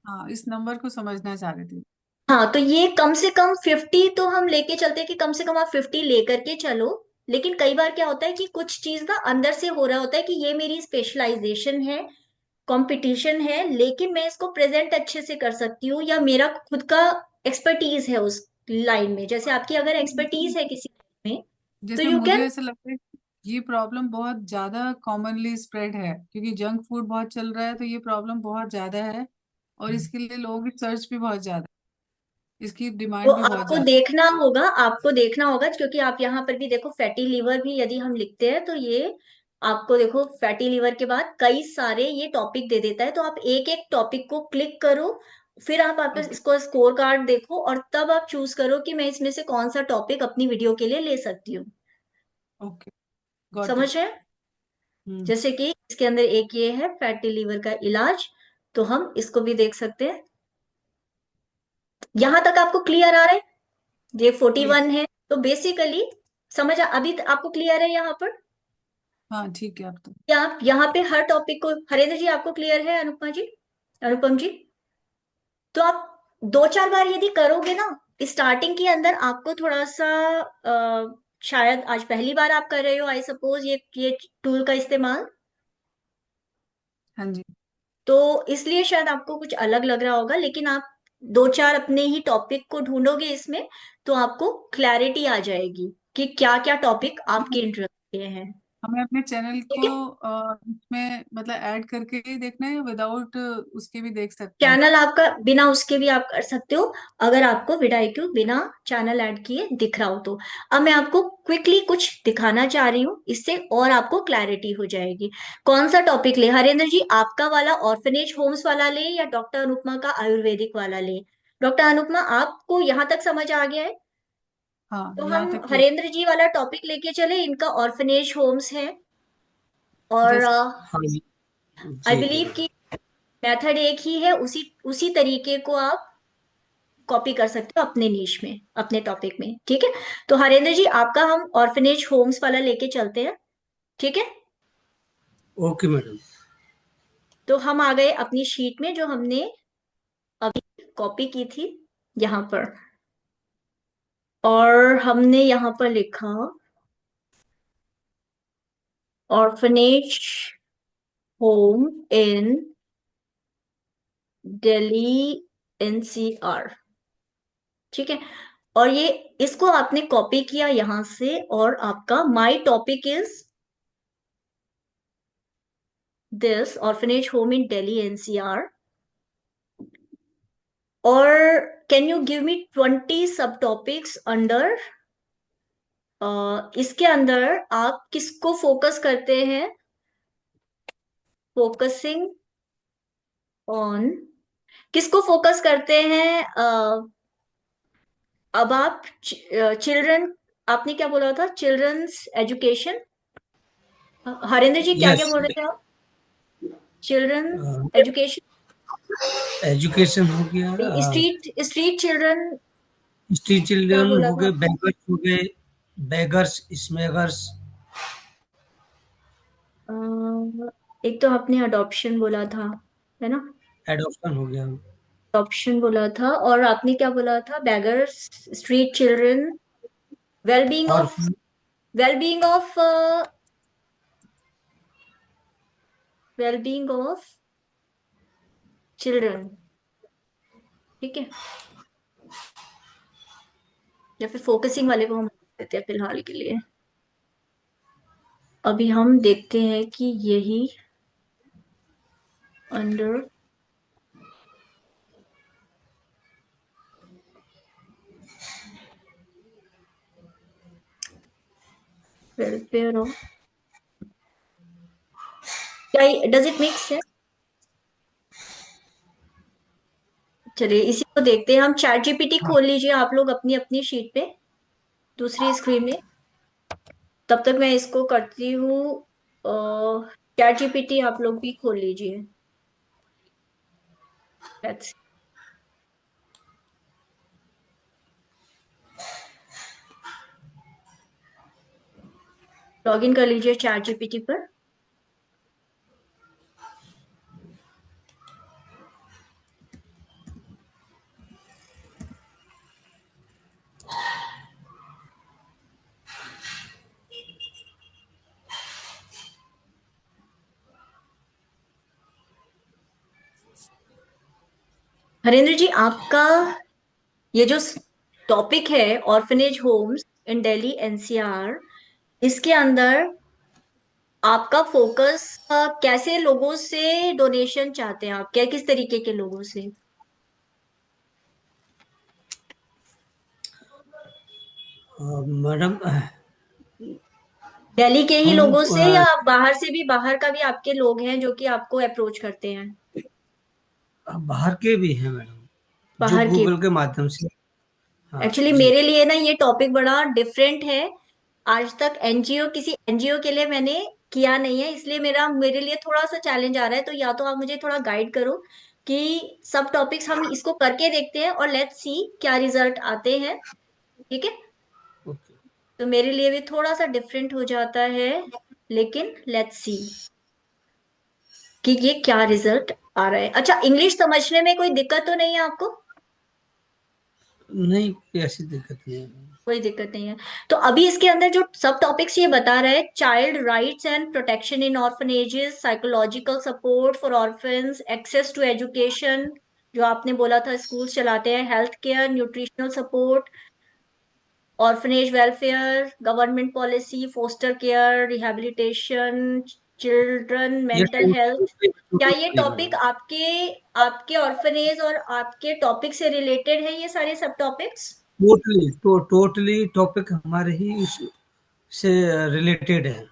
हाँ, इस नंबर को समझना चाह रही थी। हाँ, तो ये कम से कम 50 तो हम लेके चलते हैं कि कम से कम आप 50 लेकर के चलो। लेकिन कई बार क्या होता है कि कुछ चीज ना अंदर से हो रहा होता है कि ये मेरी स्पेशलाइजेशन है, कंपटीशन है, लेकिन मैं इसको प्रेजेंट अच्छे से कर सकती हूँ, या मेरा खुद का एक्सपर्टीज है उस लाइन में। जैसे आपकी अगर एक्सपर्टीज है किसी में, तो जैसे यू मुझे कैन। ऐसा लगता है कि ये प्रॉब्लम बहुत ज्यादा कॉमनली स्प्रेड है, क्योंकि जंक फूड बहुत चल रहा है, तो ये प्रॉब्लम बहुत ज्यादा है। और इसके लिए लोगों की सर्च भी बहुत ज्यादा है, इसकी तो डिमांड भी बहुत आपको ज्यादा देखना होगा, आपको देखना होगा, क्योंकि आप यहाँ पर भी देखो फैटी लीवर भी यदि हम लिखते हैं तो ये आपको देखो फैटी लीवर के बाद कई सारे ये टॉपिक दे देता है। तो आप एक एक टॉपिक को क्लिक करो, फिर आप है। आपका ओके। इसको स्कोर कार्ड देखो और तब आप चूज करो कि मैं इसमें से कौन सा टॉपिक अपनी वीडियो के लिए ले सकती हूँ। ओके, गॉट समझ इट। रहे हैं? हम्म। जैसे कि इसके अंदर एक ये है फैटी लीवर का इलाज, तो हम इसको भी देख सकते हैं। यहां तक आपको क्लियर आ रहा है? ये क्लियर। 41 है तो बेसिकली समझ अभी आपको क्लियर है यहाँ पर? हाँ ठीक है अब तो। क्या आप यहाँ पे हर टॉपिक को, हरेंद्र जी आपको क्लियर है, अनुपमा जी, अनुपम जी? तो आप 2-4 बार यदि करोगे ना, स्टार्टिंग के अंदर आपको थोड़ा सा शायद आज पहली बार आप कर रहे हो, आई सपोज, ये टूल का इस्तेमाल, हाँ जी। तो इसलिए शायद आपको कुछ अलग लग रहा होगा, लेकिन आप 2-4 अपने ही टॉपिक को ढूंढोगे इसमें, तो आपको क्लैरिटी आ जाएगी कि क्या क्या टॉपिक आपके इंटरेस्ट के हैं। हमें अपने चैनल ठीक को है, इसमें मतलब ऐड करके ही देखना है, विदाउट उसके भी देख सकते हैं? चैनल आपका बिना उसके भी आप कर सकते हो, अगर आपको विडाईक्यू बिना चैनल ऐड किए दिख रहा हो तो। अब मैं आपको क्विकली कुछ दिखाना चाह रही हूँ, इससे और आपको क्लैरिटी हो जाएगी। कौन सा टॉपिक ले हरेंद्र जी, आपका वाला ऑर्फनेज होम्स वाला ले या डॉक्टर अनुपमा का आयुर्वेदिक वाला ले? डॉक्टर अनुपमा, आपको यहाँ तक समझ आ गया है? हाँ तो यहाँ हम तक क्लियर। हरेंद्र जी वाला टॉपिक लेके चले, इनका ऑर्फनेज होम्स है, और जैसे हाँ जी आई जी जी बिलीव कि मेथड एक ही है, उसी उसी तरीके को आप कॉपी कर सकते हो अपने नीश में, अपने टॉपिक में। ठीक है, तो हरेंद्र जी आपका हम ऑर्फनेज होम्स वाला लेके चलते हैं। ठीक है, ओके मैडम। तो हम आ गए अपनी शीट में जो हमने अभी कॉपी की थी यहाँ पर, और हमने यहाँ पर लिखा orphanage home in Delhi NCR. ठीक है, और ये इसको आपने कॉपी किया यहां से, और आपका my topic is this orphanage home in Delhi NCR, और कैन यू गिव मी 20 सब टॉपिक्स अंडर, इसके अंदर आप किसको फोकस करते हैं? फोकसिंग ऑन, किसको फोकस करते हैं? अब आप चिल्ड्रन, आपने क्या बोला था, चिल्ड्रंस एजुकेशन? हरेंद्र जी क्या क्या यस, बोल रहे थे आप? चिल्ड्रन एजुकेशन, एजुकेशन हो गया, स्ट्रीट स्ट्रीट चिल्ड्रन, स्ट्रीट क्या चिल्ड्रन बोला हो था? गए, बेगर्स हो गए, बेगर्स, स्मैगर्स। एक तो आपने अडॉप्शन बोला था, है ना? एडॉप्शन हो गया। अडॉप्शन बोला था, और आपने क्या बोला था? बैगर्स, स्ट्रीट चिल्ड्रन, वेलबींग और of, wellbeing of, wellbeing of children. ठीक है, या फिर फोकसिंग वाले को हम देते हैं फिलहाल के लिए। अभी हम देखते हैं कि यही अंडर वेलफेयर ऑफ, क्या डज इट मेक सेंस? चलिए इसी को देखते हैं हम। चैट जीपीटी खोल लीजिए आप लोग अपनी अपनी शीट पे, दूसरी स्क्रीन में। तब तक मैं इसको करती हूँ, चैट जीपीटी आप लोग भी खोल लीजिए। Let's- लॉगिन कर लीजिए चैट जीपीटी पर। हरेंद्र जी आपका ये जो टॉपिक है orphanage homes in Delhi NCR, इसके अंदर आपका फोकस कैसे लोगों से डोनेशन चाहते हैं आप, क्या किस तरीके के लोगों से? मैडम, दिल्ली के ही हम लोगों से, या बाहर से भी, बाहर का भी आपके लोग हैं जो कि आपको अप्रोच करते हैं? बाहर के भी हैं मैडम, जो बाहर के? गूगल के माध्यम से। हाँ एक्चुअली जी। मेरे लिए ना ये टॉपिक बड़ा डिफरेंट है। आज तक एनजीओ, किसी एनजीओ के लिए मैंने किया नहीं है, इसलिए मेरे लिए थोड़ा सा चैलेंज आ रहा है। तो या तो आप मुझे थोड़ा गाइड करो कि सब टॉपिक्स हम इसको करके देखते हैं, और लेट्स सी क्या रिजल्ट आते हैं। ठीक है, ओके। तो मेरे लिए भी थोड़ा सा डिफरेंट हो जाता है। लेकिन लेट्स सी कि ये क्या रिजल्ट आ रहा है। अच्छा, इंग्लिश समझने में कोई दिक्कत तो नहीं है आपको? नहीं, कोई ऐसी दिक्कत नहीं है। कोई दिक्कत नहीं है। तो अभी इसके अंदर जो सब टॉपिक्स ये बता रहा है, child rights and protection in orphanages, psychological support for orphans, access to education, जो आपने बोला था स्कूल चलाते हैं, health care, nutritional support, orphanage welfare, government policy, foster care, rehabilitation, children ये मेंटल हेल्थ। क्या ये टोटली टॉपिक मैडम, आपके आपके ऑर्फनेज और आपके टॉपिक से रिलेटेड है, ये सारे सब टॉपिक्स? टोटली टॉपिक हमारे ही से रिलेटेड है।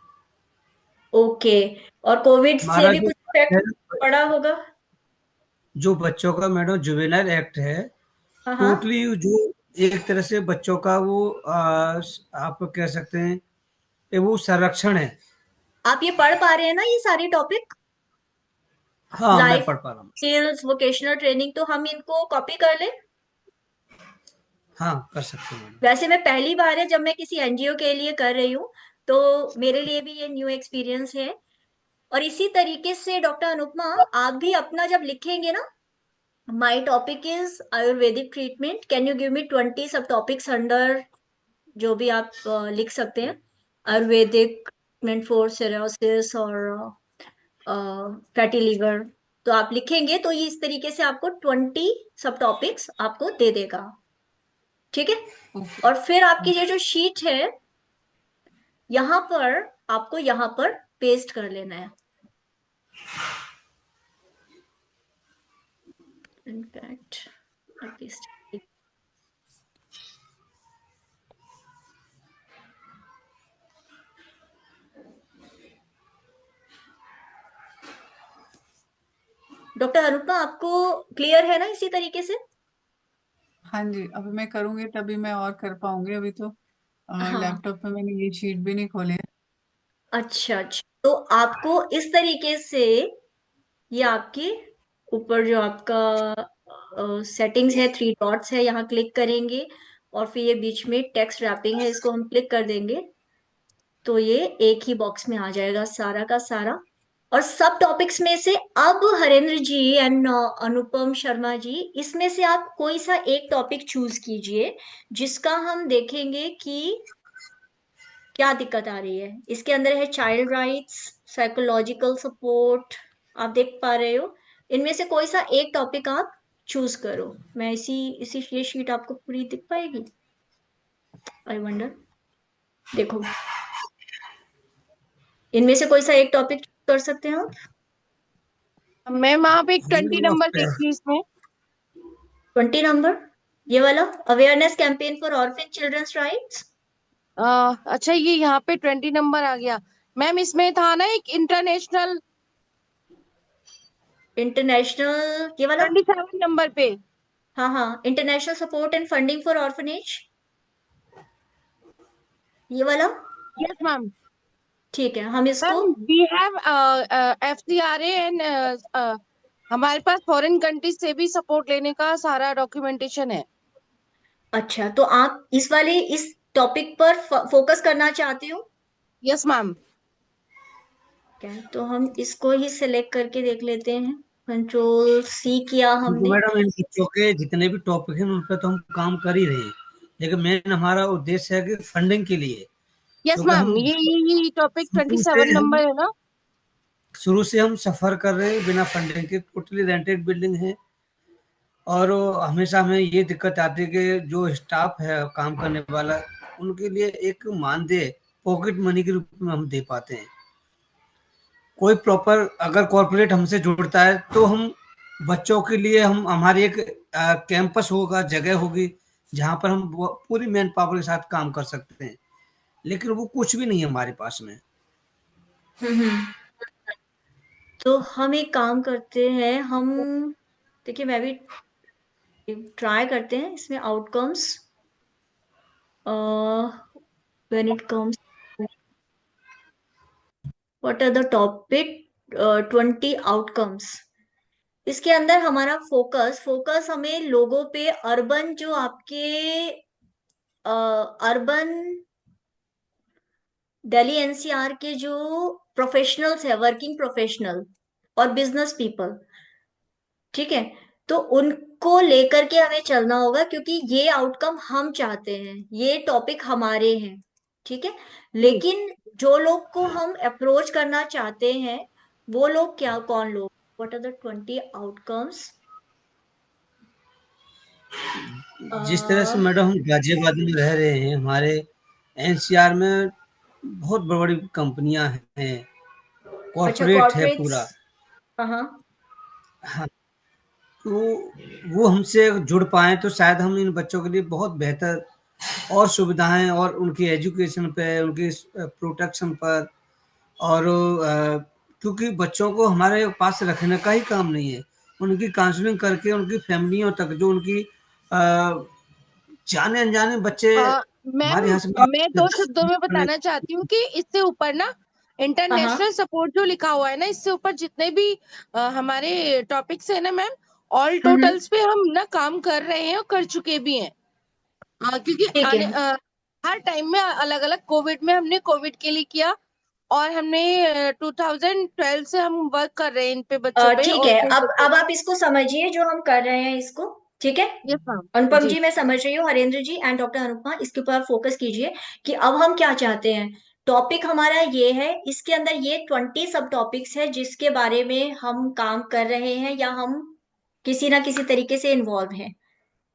ओके। और कोविड से हमारा भी जो कुछ इफेक्ट पड़ा होगा? जो बच्चों का मैडम जुवेनाइल एक्ट है, हाँ हाँ। टोटली जो एक तरह से बच्चों का वो आप कह सकते हैं कि वो संरक्षण है। आप ये पढ़ पा रहे हैं ना ये सारे टॉपिक? हाँ, मैं लाइफ पढ़ पा रहा हूँ। स्किल्स, वोकेशनल ट्रेनिंग, तो हम इनको कॉपी कर लें? हाँ, कर सकते हैं मैडम। वैसे मैं पहली बार है जब मैं किसी एनजीओ के लिए कर रही हूँ, तो मेरे लिए भी ये न्यू एक्सपीरियंस है। और इसी तरीके से डॉक्टर अनुपमा, आप भी अपना जब लिखेंगे ना, my topic is Ayurvedic treatment, can you give me 20 सब टॉपिक्स अंडर, जो भी आप लिख सकते हैं, आयुर्वेदिक ट्रीटमेंट फॉर सिरोसिस और फैटी लीवर, तो आप लिखेंगे तो ये इस तरीके से आपको 20 सब टॉपिक्स आपको दे देगा। ठीक है। ओके। और फिर आपकी ये जो शीट है, यहाँ पर आपको यहाँ पर पेस्ट कर लेना है। In fact paste. डॉक्टर अनुपमा, आपको क्लियर है ना इसी तरीके से? हाँ जी, अभी मैं करूंगी तभी मैं और कर पाऊंगी। अभी तो हाँ। लैपटॉप पे मैंने ये शीट भी नहीं खोली है। अच्छा अच्छा, तो आपको इस तरीके से ये आपके ऊपर जो आपका सेटिंग्स है, थ्री डॉट्स है, यहाँ क्लिक करेंगे और फिर ये बीच में टेक्स्ट रैपिंग है, इसको हम क्लिक कर देंगे तो ये एक ही बॉक्स में आ जाएगा सारा का सारा। और सब टॉपिक्स में से अब हरेंद्र जी एंड अनुपम शर्मा जी, इसमें से आप कोई सा एक टॉपिक चूज कीजिए जिसका हम देखेंगे कि क्या दिक्कत आ रही है। इसके अंदर है चाइल्ड राइट्स, साइकोलॉजिकल सपोर्ट, आप देख पा रहे हो। इनमें से कोई सा एक टॉपिक आप चूज करो। मैं इसी इसी ये शीट आपको पूरी दिख पाएगी? I wonder. देखो, इनमें से कोई सा एक टॉपिक कर सकते हैं आप? मैम आप एक 20 मैडम, नंबर देखिए इसमें। 20 नंबर, ये वाला, awareness campaign for orphan childrens rights. अच्छा, ये यहाँ पे 20 नंबर आ गया। मैम इसमें था ना एक इंटरनेशनल, इंटरनेशनल, ये वाला। 27 नंबर पे। हाँ हाँ, international support and funding for orphanage, ये वाला। Yes ma'am. ठीक है, हम इसको। Ma'am we have FCRA and हमारे पास फॉरेन कंट्रीज से भी सपोर्ट लेने का सारा डॉक्यूमेंटेशन है। अच्छा, तो आप इस वाले इस टॉपिक पर फोकस करना चाहते हो? Yes ma'am. क्या है, तो हम इसको ही सिलेक्ट करके देख लेते हैं। कंट्रोल सी किया क्योंकि हमने। मैडम इन बच्चों के जितने भी टॉपिक हैं उन पर तो हम काम कर ही रहे हैं, लेकिन मेन हमारा उद्देश्य है कि फंडिंग के लिए। यस क्योंकि मैम, हम ये टॉपिक शुरू से 27 हम नंबर है ना। शुरू से हम सफर कर रहे हैं बिना फंडिंग के, टोटली रेंटेड बिल्डिंग है। और वो हमेशा हमें ये दिक्कत आती है कि जो स्टाफ है काम करने वाला, उनके लिए एक मानदेय पॉकेट मनी के रूप में हम दे पाते हैं। कोई प्रॉपर अगर कॉर्पोरेट हमसे जुड़ता है तो हम बच्चों के लिए हम हमारी एक कैंपस होगा, जगह होगी जहां पर हम पूरी मैन पावर के साथ काम कर सकते हैं, लेकिन वो कुछ भी नहीं है हमारे पास में। हम्म। तो हम एक काम करते हैं, हम देखिए, मैं भी ट्राई करते हैं इसमें outcomes, when it comes, what are the topic, 20 outcomes. इसके अंदर हमारा फोकस फोकस हमें लोगों पे, अर्बन जो आपके अर्बन दिल्ली एनसीआर के जो प्रोफेशनल्स है, वर्किंग प्रोफेशनल और बिजनेस पीपल, ठीक है, तो उनको लेकर के हमें चलना होगा, क्योंकि ये आउटकम हम चाहते हैं, ये टॉपिक हमारे हैं, ठीक है। जी लेकिन जो लोग को हम अप्रोच करना चाहते हैं, वो लोग क्या, कौन लोग, व्हाट आर द 20 आउटकम्स? जिस तरह से मैडम हम गाजियाबाद में रह रहे हैं, हमारे एनसीआर में बहुत बड़ी-बड़ी कंपनियां हैं, अच्छा, कॉर्पोरेट है कॉर्पोरेट्स। पूरा। हाँ हाँ। हाँ, तो वो हमसे जुड़ पाएँ तो शायद हम इन बच्चों के लिए बहुत बेहतर और सुविधाएँ और उनकी एजुकेशन पे, उनकी प्रोटेक्शन पर और क्योंकि बच्चों को हमारे पास रखने का ही काम नहीं है, उनकी काउंसलिंग करके उनकी फैमिलियों तक जो उनकी अ, जाने-अनजाने बच्चे मैम, हमारे यहाँ से मैं दो शब्दों में बताना चाहती हूँ कि इससे ऊपर ना हाँ हाँ। इंटरनेशनल सपोर्ट जो लिखा हुआ है ना, इससे ऊपर जितने भी हमारे टॉपिक्स है ना मैम, ऑल हम्म। टोटल्स पे हम ना काम कर रहे हैं और कर चुके भी हैं। क्योंकि ठीक है। हर टाइम में अलग अलग, कोविड में हमने कोविड के लिए किया, और हमने 2012 से हम वर्क कर रहे हैं इन पे, बच्चों पे ठीक और है, बूढ़ों पे। अब आप इसको समझिए जो हम कर रहे हैं इसको, ठीक है। Yes ma'am. अनुपम जी जी मैं समझ रही हूँ, हरेंद्र जी एंड डॉक्टर अनुपमा इसके ऊपर आप फोकस कीजिए कि अब हम क्या चाहते हैं। टॉपिक हमारा ये है, इसके अंदर ये 20 सब टॉपिक्स है जिसके बारे में हम काम कर रहे हैं या हम किसी ना किसी तरीके से इन्वॉल्व हैं,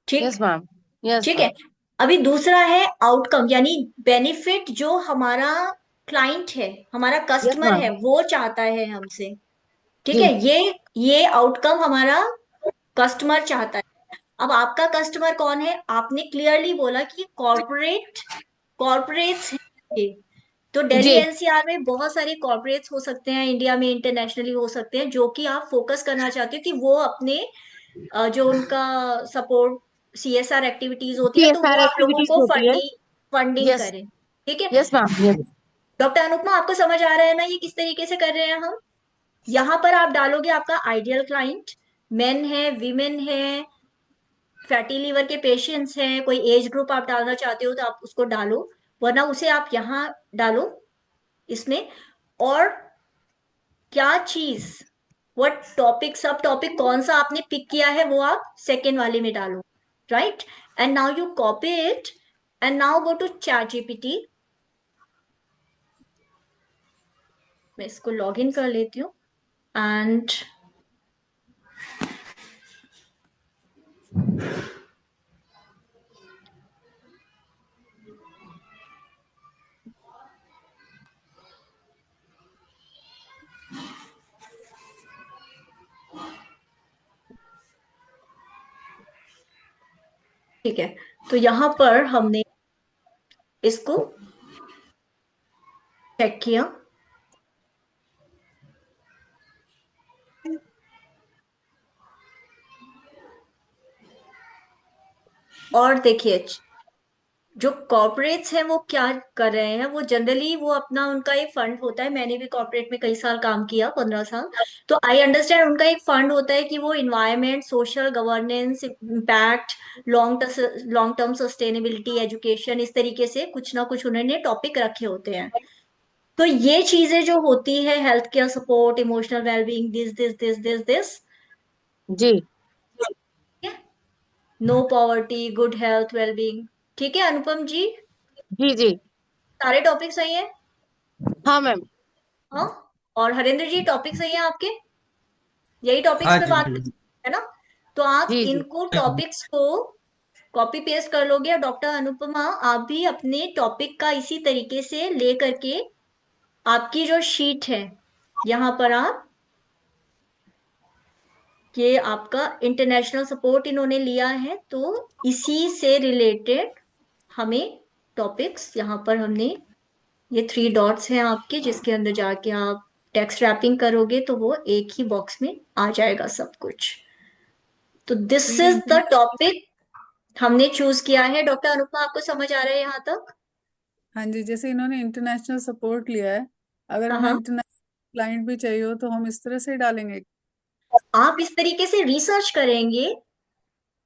ठीक। Yes ma'am. यस ठीक मैम। है। अभी दूसरा है आउटकम, यानी बेनिफिट जो हमारा क्लाइंट है, हमारा यस कस्टमर मैम। है, वो चाहता है हमसे, ठीक जी है। ये आउटकम हमारा कस्टमर चाहता है। अब आपका कस्टमर कौन है? आपने क्लियरली बोला कि कॉर्पोरेट्स हैं ये। तो दिल्ली जी एनसीआर में बहुत सारे कॉर्पोरेट्स हो सकते हैं, इंडिया में इंटरनेशनली हो सकते हैं, जो कि आप फोकस करना चाहते हो कि वो अपने जो उनका सपोर्ट सीएसआर एक्टिविटीज होती है, तो वो सीएसआर आप लोगों एक्टिविटीज को होती है। Funding yes. करें, ठीक है। Yes ma'am. Yes. Doctor Anupama आपको समझ आ रहा है ना ये किस तरीके से कर रहे हैं हम? यहाँ पर आप डालोगे आपका आइडियल क्लाइंट, मेन है, वीमेन है, फैटी लीवर के पेशेंट्स हैं, कोई एज ग्रुप आप डालना चाहते हो तो आप उसको डालो, वरना उसे आप यहाँ डालो इसमें। और क्या चीज, व्हाट टॉपिक, सब टॉपिक कौन सा आपने पिक किया है वो आप सेकेंड वाले में डालो, right. And now you copy it and now go to chat GPT. मैं इसको लॉग इन कर लेती हूँ एंड ठीक है, तो यहाँ पर हमने इसको चेक किया और देखिए जो कॉर्पोरेट्स हैं वो क्या कर रहे हैं, वो जनरली वो अपना उनका एक फंड होता है, मैंने भी कॉर्पोरेट में कई साल काम किया, 15 साल, तो आई अंडरस्टैंड उनका एक फंड होता है कि वो environment, social governance, impact, long term sustainability, education, इस तरीके से कुछ ना कुछ उन्होंने टॉपिक रखे होते हैं। तो ये चीजें जो होती है, health care support, emotional wellbeing, this this this this this, जी no poverty, good health, wellbeing, ठीक है अनुपम जी, जी जी। सारे टॉपिक सही है? हाँ मैम। हाँ। और हरेंद्र जी टॉपिक सही है आपके? यही टॉपिक्स हाँ पे जी बात मैडम। है ना? तो आप जी जी। इनको टॉपिक्स को कॉपी पेस्ट कर लोगे, और डॉक्टर अनुपमा आप भी अपने टॉपिक का इसी तरीके से ले करके आपकी जो शीट है यहाँ पर आप, ये आपका इंटरनेशनल सपोर्ट इन्होंने लिया है, तो इसी से रिलेटेड हमें टॉपिक्स यहाँ पर हमने, ये 3 डॉट्स हैं आपके जिसके अंदर जाके आप टेक्स्ट रैपिंग करोगे तो वो एक ही बॉक्स में आ जाएगा सब कुछ। तो दिस तो ये इज द टॉपिक हमने चूज किया है। डॉक्टर अनुपमा आपको समझ आ रहा है यहाँ तक? हाँ जी, जैसे इन्होंने इंटरनेशनल सपोर्ट लिया है, अगर हाँ हमें हाँ। इंटरनेशनल क्लाइंट भी चाहिए हो तो हम इस तरह से डालेंगे। आप इस तरीके से रिसर्च करेंगे,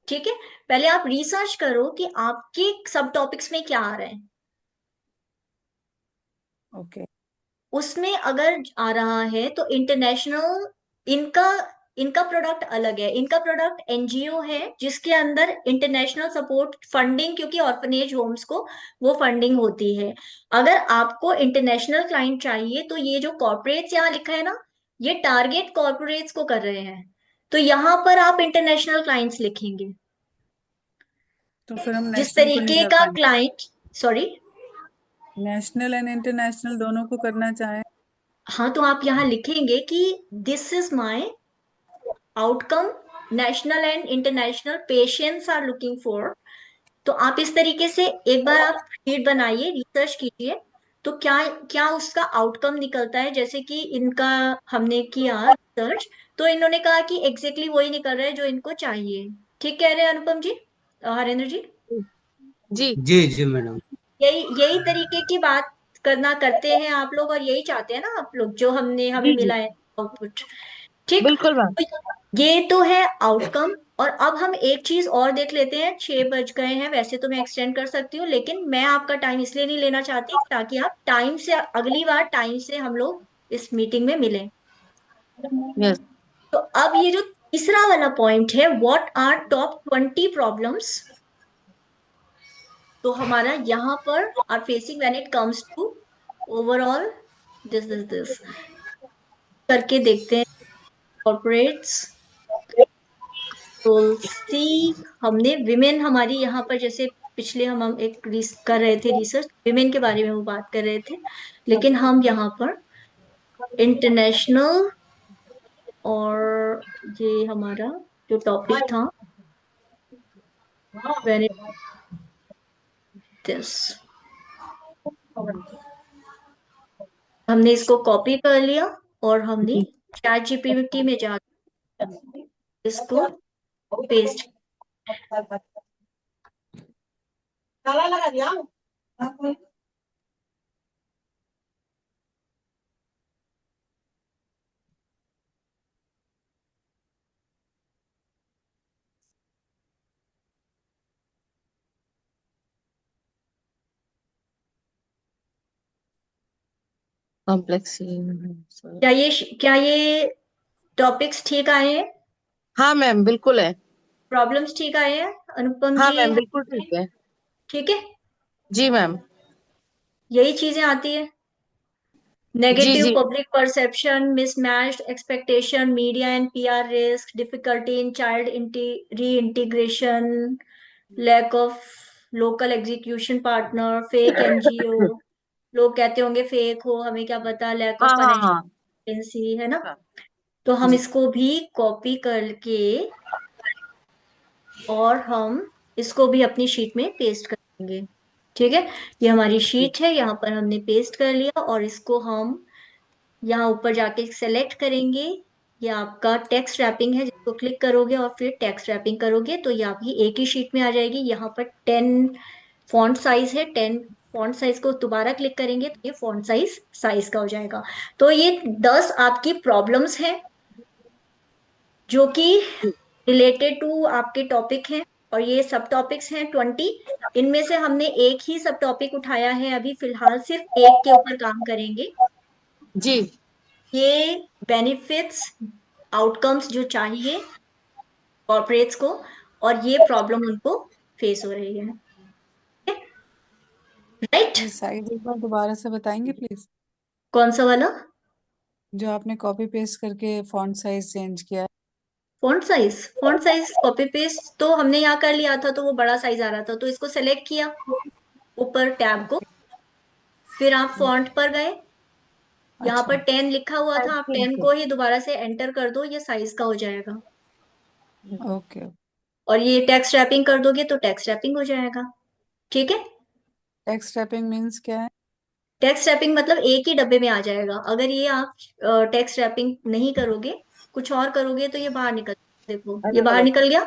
ठीक है। पहले आप रिसर्च करो कि आपके सब टॉपिक्स में क्या आ रहा है, ओके। उसमें अगर आ रहा है तो इंटरनेशनल, इनका इनका प्रोडक्ट अलग है। इनका प्रोडक्ट एनजीओ है जिसके अंदर इंटरनेशनल सपोर्ट फंडिंग, क्योंकि ऑर्फनेज होम्स को वो फंडिंग होती है। अगर आपको इंटरनेशनल क्लाइंट चाहिए तो ये जो कॉर्पोरेट्स यहाँ लिखा है ना, ये टारगेट कॉर्पोरेट्स को कर रहे हैं, तो यहाँ पर आप इंटरनेशनल क्लाइंट्स लिखेंगे। तो फिर हम जिस नेशनल को नहीं तरीके कर का पाएंगे? Client, sorry, national and international दोनों को करना चाहें? हाँ तो आप यहाँ लिखेंगे कि this is my outcome, national and international patients are looking for. तो आप इस तरीके से एक बार आप शीट बनाइए, रिसर्च कीजिए, तो क्या क्या उसका आउटकम निकलता है। जैसे कि इनका हमने किया रिसर्च, तो इन्होंने कहा कि एग्जैक्टली वही निकल रहा है जो इनको चाहिए। ठीक कह रहे हैं अनुपम जी, हरेंद्र जी? जी जी जी मैडम। यही यही तरीके की बात करते हैं आप लोग, और यही चाहते हैं ना आप लोग, जो हमें जी जी मिला है आउटपुट। ठीक। बिल्कुल मैम। तो ये तो है आउटकम। और अब हम एक चीज और देख लेते हैं, 6 बज गए हैं, वैसे तो मैं एक्सटेंड कर सकती हूँ, लेकिन मैं आपका टाइम इसलिए नहीं लेना चाहती ताकि आप टाइम से, अगली बार टाइम से हम लोग इस मीटिंग में मिलें। यस। तो अब ये जो तीसरा वाला पॉइंट है, व्हाट आर टॉप 20 प्रॉब्लम्स, तो हमारा यहाँ पर are facing when it comes to overall this करके देखते हैं कॉर्पोरेट्स। तो सी, हमने विमेन, हमारी यहाँ पर जैसे पिछले हम एक कर रहे थे रिसर्च, विमेन के बारे में वो बात कर रहे थे, लेकिन हम यहाँ पर इंटरनेशनल, और ये हमारा जो टॉपिक था व्हेन इट दिस, हमने इसको कॉपी कर लिया और हमने चैट जीपीटी में जाकर इसको पेस्ट। कॉम्प्लेक्स। क्या ये टॉपिक्स ठीक आए हैं? हाँ मैम बिल्कुल है। प्रॉब्लम्स ठीक आए हैं अनुपम हाँ जी? मैम बिल्कुल ठीक है। ठीक है, जी मैम। यही चीजें आती है। जी नेगेटिव जी public perception, mismatched expectation, media and PR risk, difficulty in child reintegration, lack of local execution partner, fake NGO, लोग कहते होंगे फेक हो, हमें क्या पता, लैक ऑफ हाँ हाँ हाँ फाइनेंशियल है ना। हाँ, तो हम जी इसको भी कॉपी करके और हम इसको भी अपनी शीट में पेस्ट करेंगे। ठीक है, ये हमारी शीट है, यहाँ पर हमने पेस्ट कर लिया, और इसको हम यहाँ ऊपर जाके सेलेक्ट करेंगे। ये आपका टेक्स्ट रैपिंग है, जिसको क्लिक करोगे और फिर टेक्स्ट रैपिंग करोगे तो ये आपकी एक ही शीट में आ जाएगी। यहाँ पर 10 फॉन्ट साइज है, 10 फॉन्ट साइज को दोबारा क्लिक करेंगे तो ये फॉन्ट साइज का हो जाएगा। तो ये 10 आपकी प्रॉब्लम्स हैं जो कि रिलेटेड टू आपके टॉपिक हैं, और ये सब टॉपिक्स हैं 20। इनमें से हमने एक ही सब टॉपिक उठाया है, अभी फिलहाल सिर्फ एक के ऊपर काम करेंगे। जी ये बेनिफिट्स, आउटकम्स जो चाहिए कॉर्पोरेट्स को, और ये प्रॉब्लम उनको फेस हो रही है। राइट? ये साइड एक बार दोबारा से बताएंगे प्लीज? कौन सा वाला? जो आपने कॉपी पेस्ट करके फॉन्ट साइज चेंज किया है। फॉन्ट साइज कॉपी पेस्ट तो हमने यहाँ कर लिया था, तो वो बड़ा साइज आ रहा था, तो इसको सेलेक्ट किया ऊपर टैब को, फिर आप फॉन्ट पर गए, यहाँ अच्छा पर 10 लिखा हुआ था, आप 10 को ही दोबारा से एंटर कर दो, ये साइज का हो जाएगा। ओके। और ये टेक्स्ट रैपिंग कर दोगे तो टेक्स्ट रैपिंग हो जाएगा। ठीक है, टेक्स्ट रैपिंग मीन्स क्या है? टेक्स्ट रैपिंग मतलब एक ही डब्बे में आ जाएगा। अगर ये आप टेक्स्ट रैपिंग नहीं करोगे, कुछ और करोगे, तो ये बाहर निकल, देखो ये अलग बाहर अलग। निकल गया।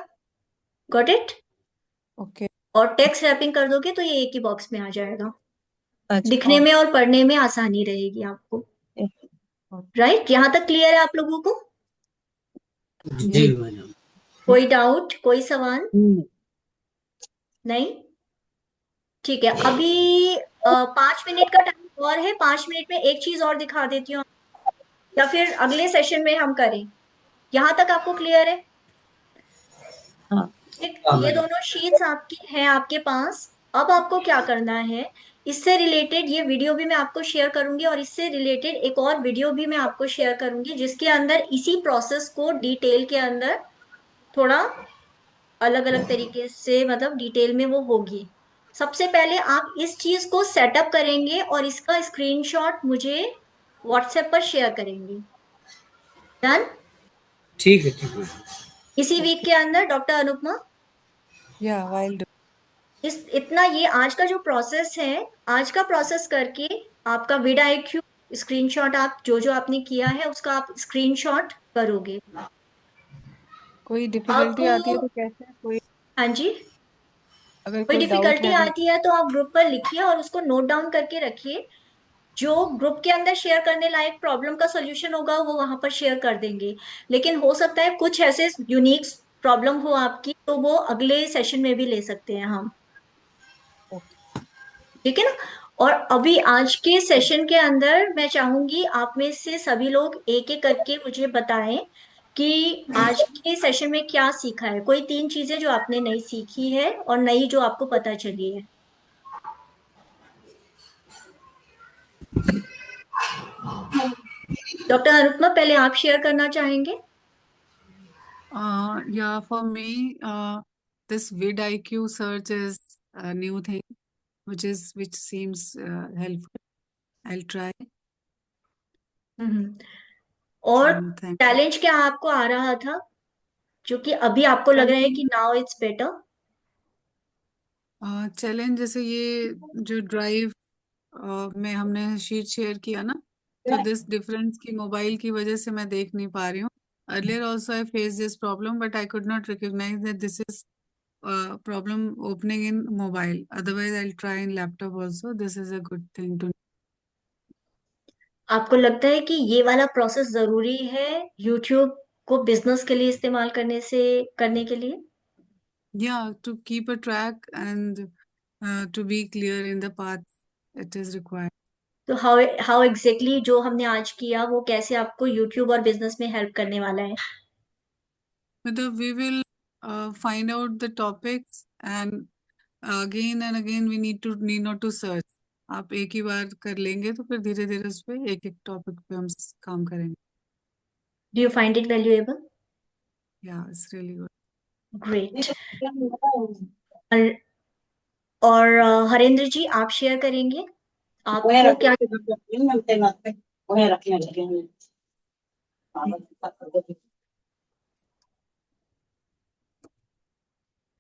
Got it? ओके। और टेक्स्ट रैपिंग कर दोगे तो ये एक ही बॉक्स में आ जाएगा। अच्छा दिखने में और पढ़ने में आसानी रहेगी आपको। राइट? यहाँ तक क्लियर है आप लोगों को? जी जी मैडम। कोई डाउट, कोई सवाल? नहीं? ठीक है, अभी 5 मिनट का टाइम और है, 5 मिनट में एक चीज और दिखा देती हूँ, या फिर अगले सेशन में हम करें? यहाँ तक आपको क्लियर है? हाँ। ठीक, हाँ ये मैडम। दोनों शीट्स आपकी हैं आपके पास। अब आपको क्या करना है, इससे रिलेटेड ये वीडियो भी मैं आपको शेयर करूंगी, और इससे रिलेटेड एक और वीडियो भी मैं आपको शेयर करूंगी, जिसके अंदर इसी प्रोसेस को डिटेल के अंदर थोड़ा अलग अलग तरीके से, मतलब डिटेल में वो होगी। सबसे पहले आप इस चीज को सेटअप करेंगे और इसका स्क्रीनशॉट मुझे व्हाट्सएप पर शेयर करेंगे। डन? ठीक है, ठीक है। इसी वीक के अंदर doctor Anupama, Yeah, while do. इस इतना ये आज का जो प्रोसेस है, आज का प्रोसेस करके आपका विड IQ स्क्रीनशॉट, आप जो जो आपने किया है उसका आप स्क्रीनशॉट करोगे। कोई अब डिफिकल्टी आती है तो कैसे, कोई हाँ जी, अगर कोई कोई डाउट डिफिकल्टी है तो? आती है तो आप ग्रुप पर लिखिए और उसको नोट डाउन करके रखिए। जो ग्रुप के अंदर शेयर करने लायक प्रॉब्लम का सोल्यूशन होगा वो वहां पर शेयर कर देंगे। लेकिन हो सकता है कुछ ऐसे यूनिक प्रॉब्लम हो आपकी, तो वो अगले सेशन में भी ले सकते हैं हम। ठीक है ना? और अभी आज के सेशन के अंदर मैं चाहूंगी आप में से सभी लोग एक एक करके मुझे बताएं कि आज के सेशन में क्या सीखा है। कोई 3 चीजें जो आपने नई सीखी है और नई जो आपको पता चली है। डॉक्टर अनुपमा, पहले आप शेयर करना चाहेंगे? Yeah, for me, this vidIQ search is a new thing, which seems helpful. I'll try, हम्म। और and thank you. चैलेंज क्या आपको आ रहा था, जो कि अभी आपको लग रहा है कि नाउ इट्स बेटर? चैलेंज जैसे ये जो ड्राइव में हमने शीट शेयर किया ना, तो दिस डिफरेंस की मोबाइल की वजह से मैं देख नहीं पा रही हूँ। Earlier also I face this problem but I could not recognise that this is problem opening in mobile, otherwise I try in laptop also, this is a good thing too. आपको लगता है कि ये वाला प्रोसेस जरूरी है YouTube को business के लिए इस्तेमाल करने के लिए? Yeah, to keep a track and to be clear in the path it is required. तो हाउ हाउ एग्जैक्टली जो हमने आज किया वो कैसे आपको यूट्यूब और बिजनेस में हेल्प करने वाला है? मतलब we will find out the topics and again we need not to search. आप एक ही बार कर लेंगे तो फिर धीरे धीरे उस पे एक एक टॉपिक पे हम काम करेंगे। Do you find it valuable? Yeah, it's really good. Great. और हरेंद्र जी, आप शेयर करेंगे आपको क्या?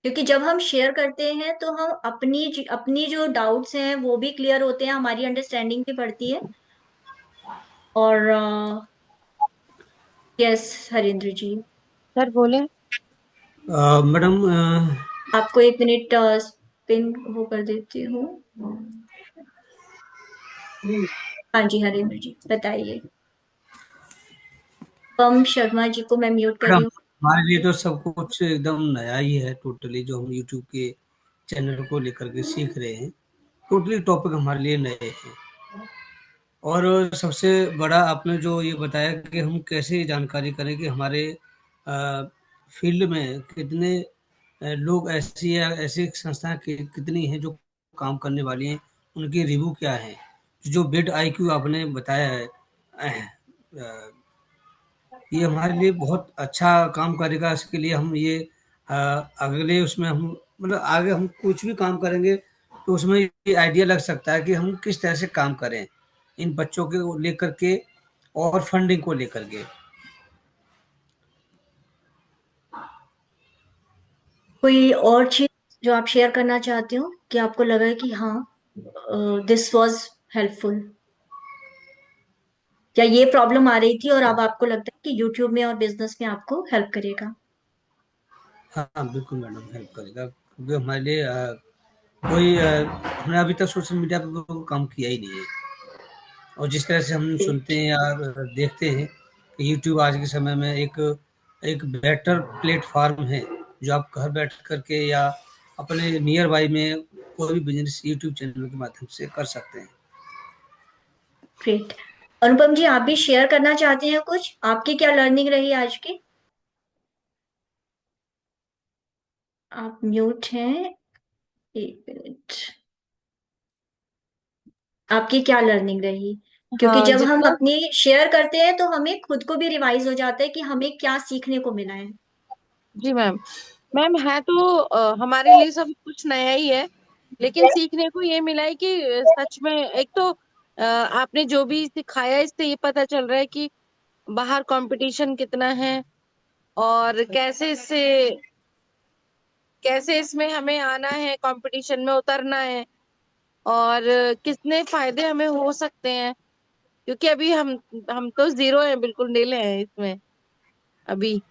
क्योंकि जब हम शेयर करते हैं तो हम अपनी जो डाउट्स हैं वो भी क्लियर होते हैं, हमारी अंडरस्टैंडिंग भी बढ़ती है। और यस हरेंद्र जी, सर बोले। मैडम, आपको 1 मिनट पिन वो कर देती हूँ। हाँ जी हरेंद्र जी बताइए। पम शर्मा जी को मैं म्यूट कर मैडम रही हूँ। हमारे लिए तो सब कुछ एकदम नया ही है, टोटली जो हम यूट्यूब के चैनल को लेकर के सीख रहे हैं, टोटली टॉपिक हमारे लिए नए हैं। और सबसे बड़ा आपने जो ये बताया कि हम कैसे जानकारी करें कि हमारे फील्ड में कितने लोग ऐसी संस्थाएं कितनी हैं जो काम करने वाली हैं, उनकी रिव्यू क्या है। जो बिड IQ आपने बताया है, ये हमारे लिए बहुत अच्छा काम करेगा। इसके लिए हम ये अ, अगले उसमें हम मतलब आगे हम कुछ भी काम करेंगे तो उसमें ये आइडिया लग सकता है कि हम किस तरह से काम करें इन बच्चों को लेकर के और फंडिंग को लेकर के। कोई और चीज जो आप शेयर करना चाहते हो कि आपको लगा है कि हाँ दिस वाज हेल्पफुल, या ये प्रॉब्लम आ रही थी और अब आपको लगता है कि यूट्यूब में और बिजनेस में आपको हेल्प करेगा? हाँ बिल्कुल मैडम, हेल्प करेगा क्योंकि हमारे लिए हमने अभी तक सोशल मीडिया पे कोई काम किया ही नहीं है। और जिस तरह से हम सुनते हैं या देखते हैं कि यूट्यूब आज के समय में एक बेटर प्लेटफॉर्म है, जो आप घर बैठ करके या अपने नियर बाई में कोई भी बिजनेस यूट्यूब चैनल के माध्यम से कर सकते हैं। ग्रेट। अनुपम जी, आप भी शेयर करना चाहते हैं कुछ? आपकी क्या लर्निंग रही आज की? आप म्यूट हैं, एक मिनट। आपकी क्या लर्निंग रही? क्योंकि हाँ जब हम जितना अपनी शेयर करते हैं तो हमें खुद को भी रिवाइज हो जाता है कि हमें क्या सीखने को मिला है। जी मैम। मैम है तो हमारे लिए सब कुछ नया ही है, लेकिन सीखने को ये मिला है कि सच में एक तो आपने जो भी सिखाया इससे ये पता चल रहा है कि बाहर कंपटीशन कितना है, और कैसे इसमें हमें आना है, कंपटीशन में उतरना है, और कितने फायदे हमें हो सकते हैं। क्योंकि अभी हम तो जीरो हैं, बिल्कुल नील हैं इसमें। अभी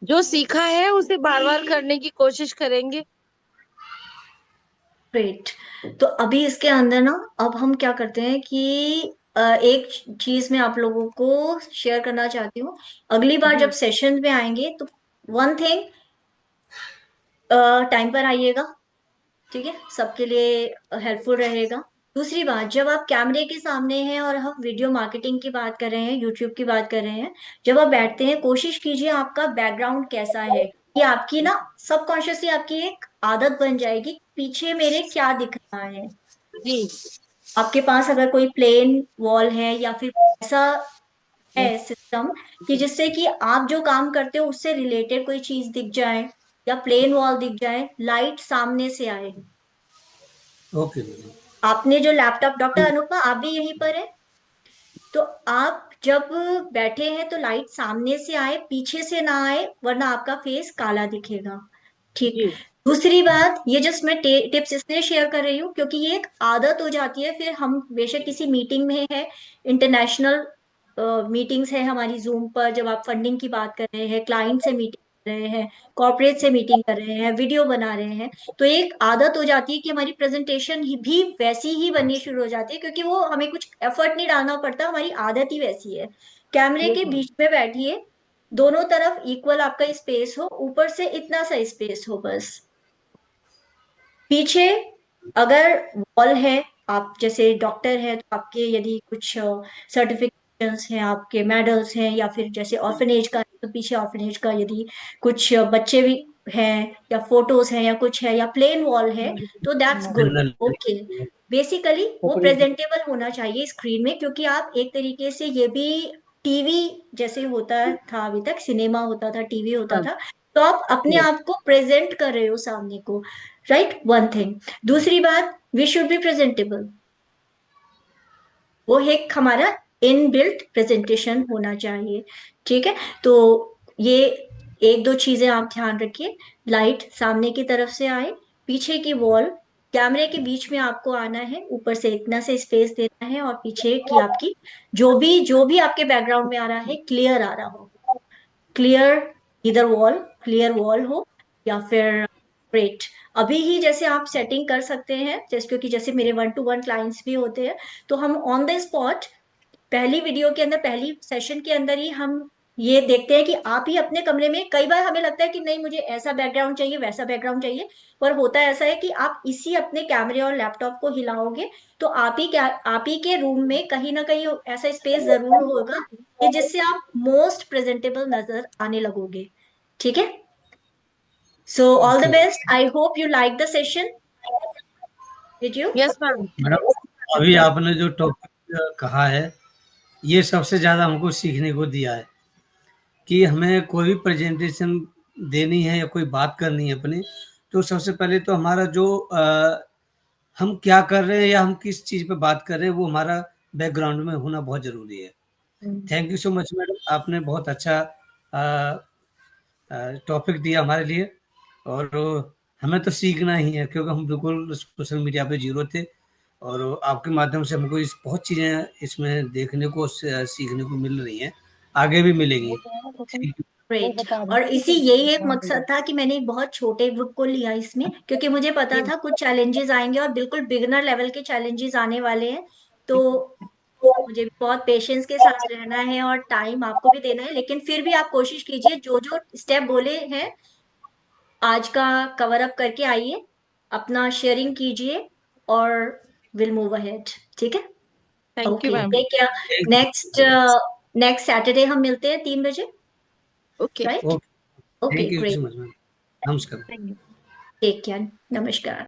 जो सीखा है उसे बार बार करने की कोशिश करेंगे। ग्रेट। तो अभी इसके अंदर ना, अब हम क्या करते हैं कि एक चीज मैं आप लोगों को शेयर करना चाहती हूँ। अगली बार जब जी सेशन में आएंगे तो वन थिंग, टाइम पर आइएगा, ठीक है? सबके लिए हेल्पफुल रहेगा। दूसरी बात, जब आप कैमरे के सामने हैं और हम वीडियो मार्केटिंग की बात कर रहे हैं, यूट्यूब की बात कर रहे हैं, जब आप बैठते हैं कोशिश कीजिए आपका बैकग्राउंड कैसा है। ये आपकी ना सबकॉन्शियसली आपकी एक आदत बन जाएगी, पीछे मेरे क्या दिख रहा है। जी आपके पास अगर कोई प्लेन वॉल है या फिर ऐसा है सिस्टम कि जिससे कि आप जो काम करते हो उससे रिलेटेड कोई चीज दिख जाए या प्लेन वॉल दिख जाए, लाइट सामने से आए। Okay madam. आपने जो लैपटॉप, डॉक्टर अनुपमा आप भी यहीं पर है, तो आप जब बैठे हैं तो लाइट सामने से आए, पीछे से ना आए, वरना आपका फेस काला दिखेगा। ठीक। जी दूसरी बात, ये जस्ट मैं टिप्स इसलिए शेयर कर रही हूँ क्योंकि ये एक आदत हो जाती है। फिर हम बेशक किसी मीटिंग में है, इंटरनेशनल मीटिंग्स है हमारी जूम पर, जब आप फंडिंग की बात कर रहे हैं, क्लाइंट से मीटिंग कर रहे हैं, कॉर्पोरेट से मीटिंग कर रहे हैं, वीडियो बना रहे हैं, तो एक आदत हो जाती है कि हमारी प्रेजेंटेशन भी वैसी ही बननी शुरू हो जाती है, क्योंकि वो हमें कुछ एफर्ट नहीं डालना पड़ता, हमारी आदत ही वैसी है। कैमरे यस के मैम। बीच में बैठिए, दोनों तरफ इक्वल आपका स्पेस हो, ऊपर से इतना सा स्पेस हो बस। पीछे अगर वॉल है, आप जैसे डॉक्टर हैं तो आपके यदि कुछ सर्टिफिकेशंस हैं, आपके मेडल्स हैं, या फिर जैसे ऑर्फनेज का है तो पीछे ऑर्फनेज का यदि कुछ बच्चे भी हैं या फोटोज हैं या कुछ है या प्लेन वॉल है, तो that's good, general. Okay. Basically वो प्रेजेंटेबल होना चाहिए स्क्रीन में, क्योंकि आप एक तरीके से ये भी टीवी जैसे होता था, अभी तक सिनेमा होता था, टीवी होता था, तो आप अपने यस आप को प्रेजेंट कर रहे हो सामने को, राइट? One thing. दूसरी बात, वी शुड बी प्रेजेंटेबल। वो एक हमारा इनबिल्ट प्रेजेंटेशन होना चाहिए, ठीक है? तो ये एक दो चीजें आप ध्यान रखिए। लाइट सामने की तरफ से आए, पीछे की वॉल कैमरे के बीच में आपको आना है, ऊपर से इतना से स्पेस देना है, और पीछे की आपकी जो भी आपके बैकग्राउंड में आ रहा है क्लियर आ रहा हो। क्लियर, इधर वॉल, क्लियर वॉल हो या फिर ग्रेट। अभी ही जैसे आप सेटिंग कर सकते हैं, जैसे क्योंकि जैसे मेरे 1-to-1 क्लाइंट्स भी होते हैं, तो हम ऑन द स्पॉट पहली वीडियो के अंदर, पहली सेशन के अंदर ही हम ये देखते हैं कि आप ही अपने कमरे में, कई बार हमें लगता है कि नहीं मुझे ऐसा बैकग्राउंड चाहिए, वैसा बैकग्राउंड चाहिए, पर होता ऐसा है कि आप इसी अपने कैमरे और लैपटॉप को हिलाओगे तो आप ही के रूम में कहीं ना कहीं ऐसा स्पेस जरूर होगा कि जिससे आप मोस्ट प्रेजेंटेबल नजर आने लगोगे, ठीक है? So all the okay best, I hope you like the session, did you? Yes ma'am. Madam, अभी आपने जो टॉपिक कहा है, ये सबसे ज़्यादा हमको सीखने को दिया है कि हमें कोई भी प्रेजेंटेशन देनी है या कोई बात करनी है अपनी, तो सबसे पहले तो हमारा जो हम क्या कर रहे हैं या हम किस चीज़ पे बात कर रहे हैं, वो हमारा बैकग्राउंड में होना बहुत ज़रूरी है। Thank you so much madam, आपने बहुत अच्छा टॉपिक दिया हमारे लिए, और हमें तो सीखना ही है क्योंकि हम बिल्कुल सोशल मीडिया पे जीरो थे, और आपके माध्यम से हमको इस बहुत चीज़ें इसमें देखने को सीखने को मिल रही हैं, आगे भी मिलेंगी। Thank you. ग्रेट। और इसी यही एक मकसद था कि मैंने एक बहुत छोटे ग्रुप को लिया इसमें, क्योंकि मुझे पता था कुछ चैलेंजेस आएंगे और बिल्कुल बिगनर लेवल के चैलेंजेस आने वाले हैं, तो मुझे भी बहुत पेशेंस के साथ रहना है और टाइम आपको भी देना है, लेकिन फिर भी आप कोशिश कीजिए, जो जो स्टेप बोले हैं आज का कवर अप करके आइए, अपना शेयरिंग कीजिए, और विल मूव अहेड, ठीक है? Thank you okay, ma'am. Take care. Next Saturday हम मिलते हैं 3 बजे, okay, right? Okay, okay, thank you great. So much ma'am. नमस्कार। Thank you. टेक केयर, नमस्कार।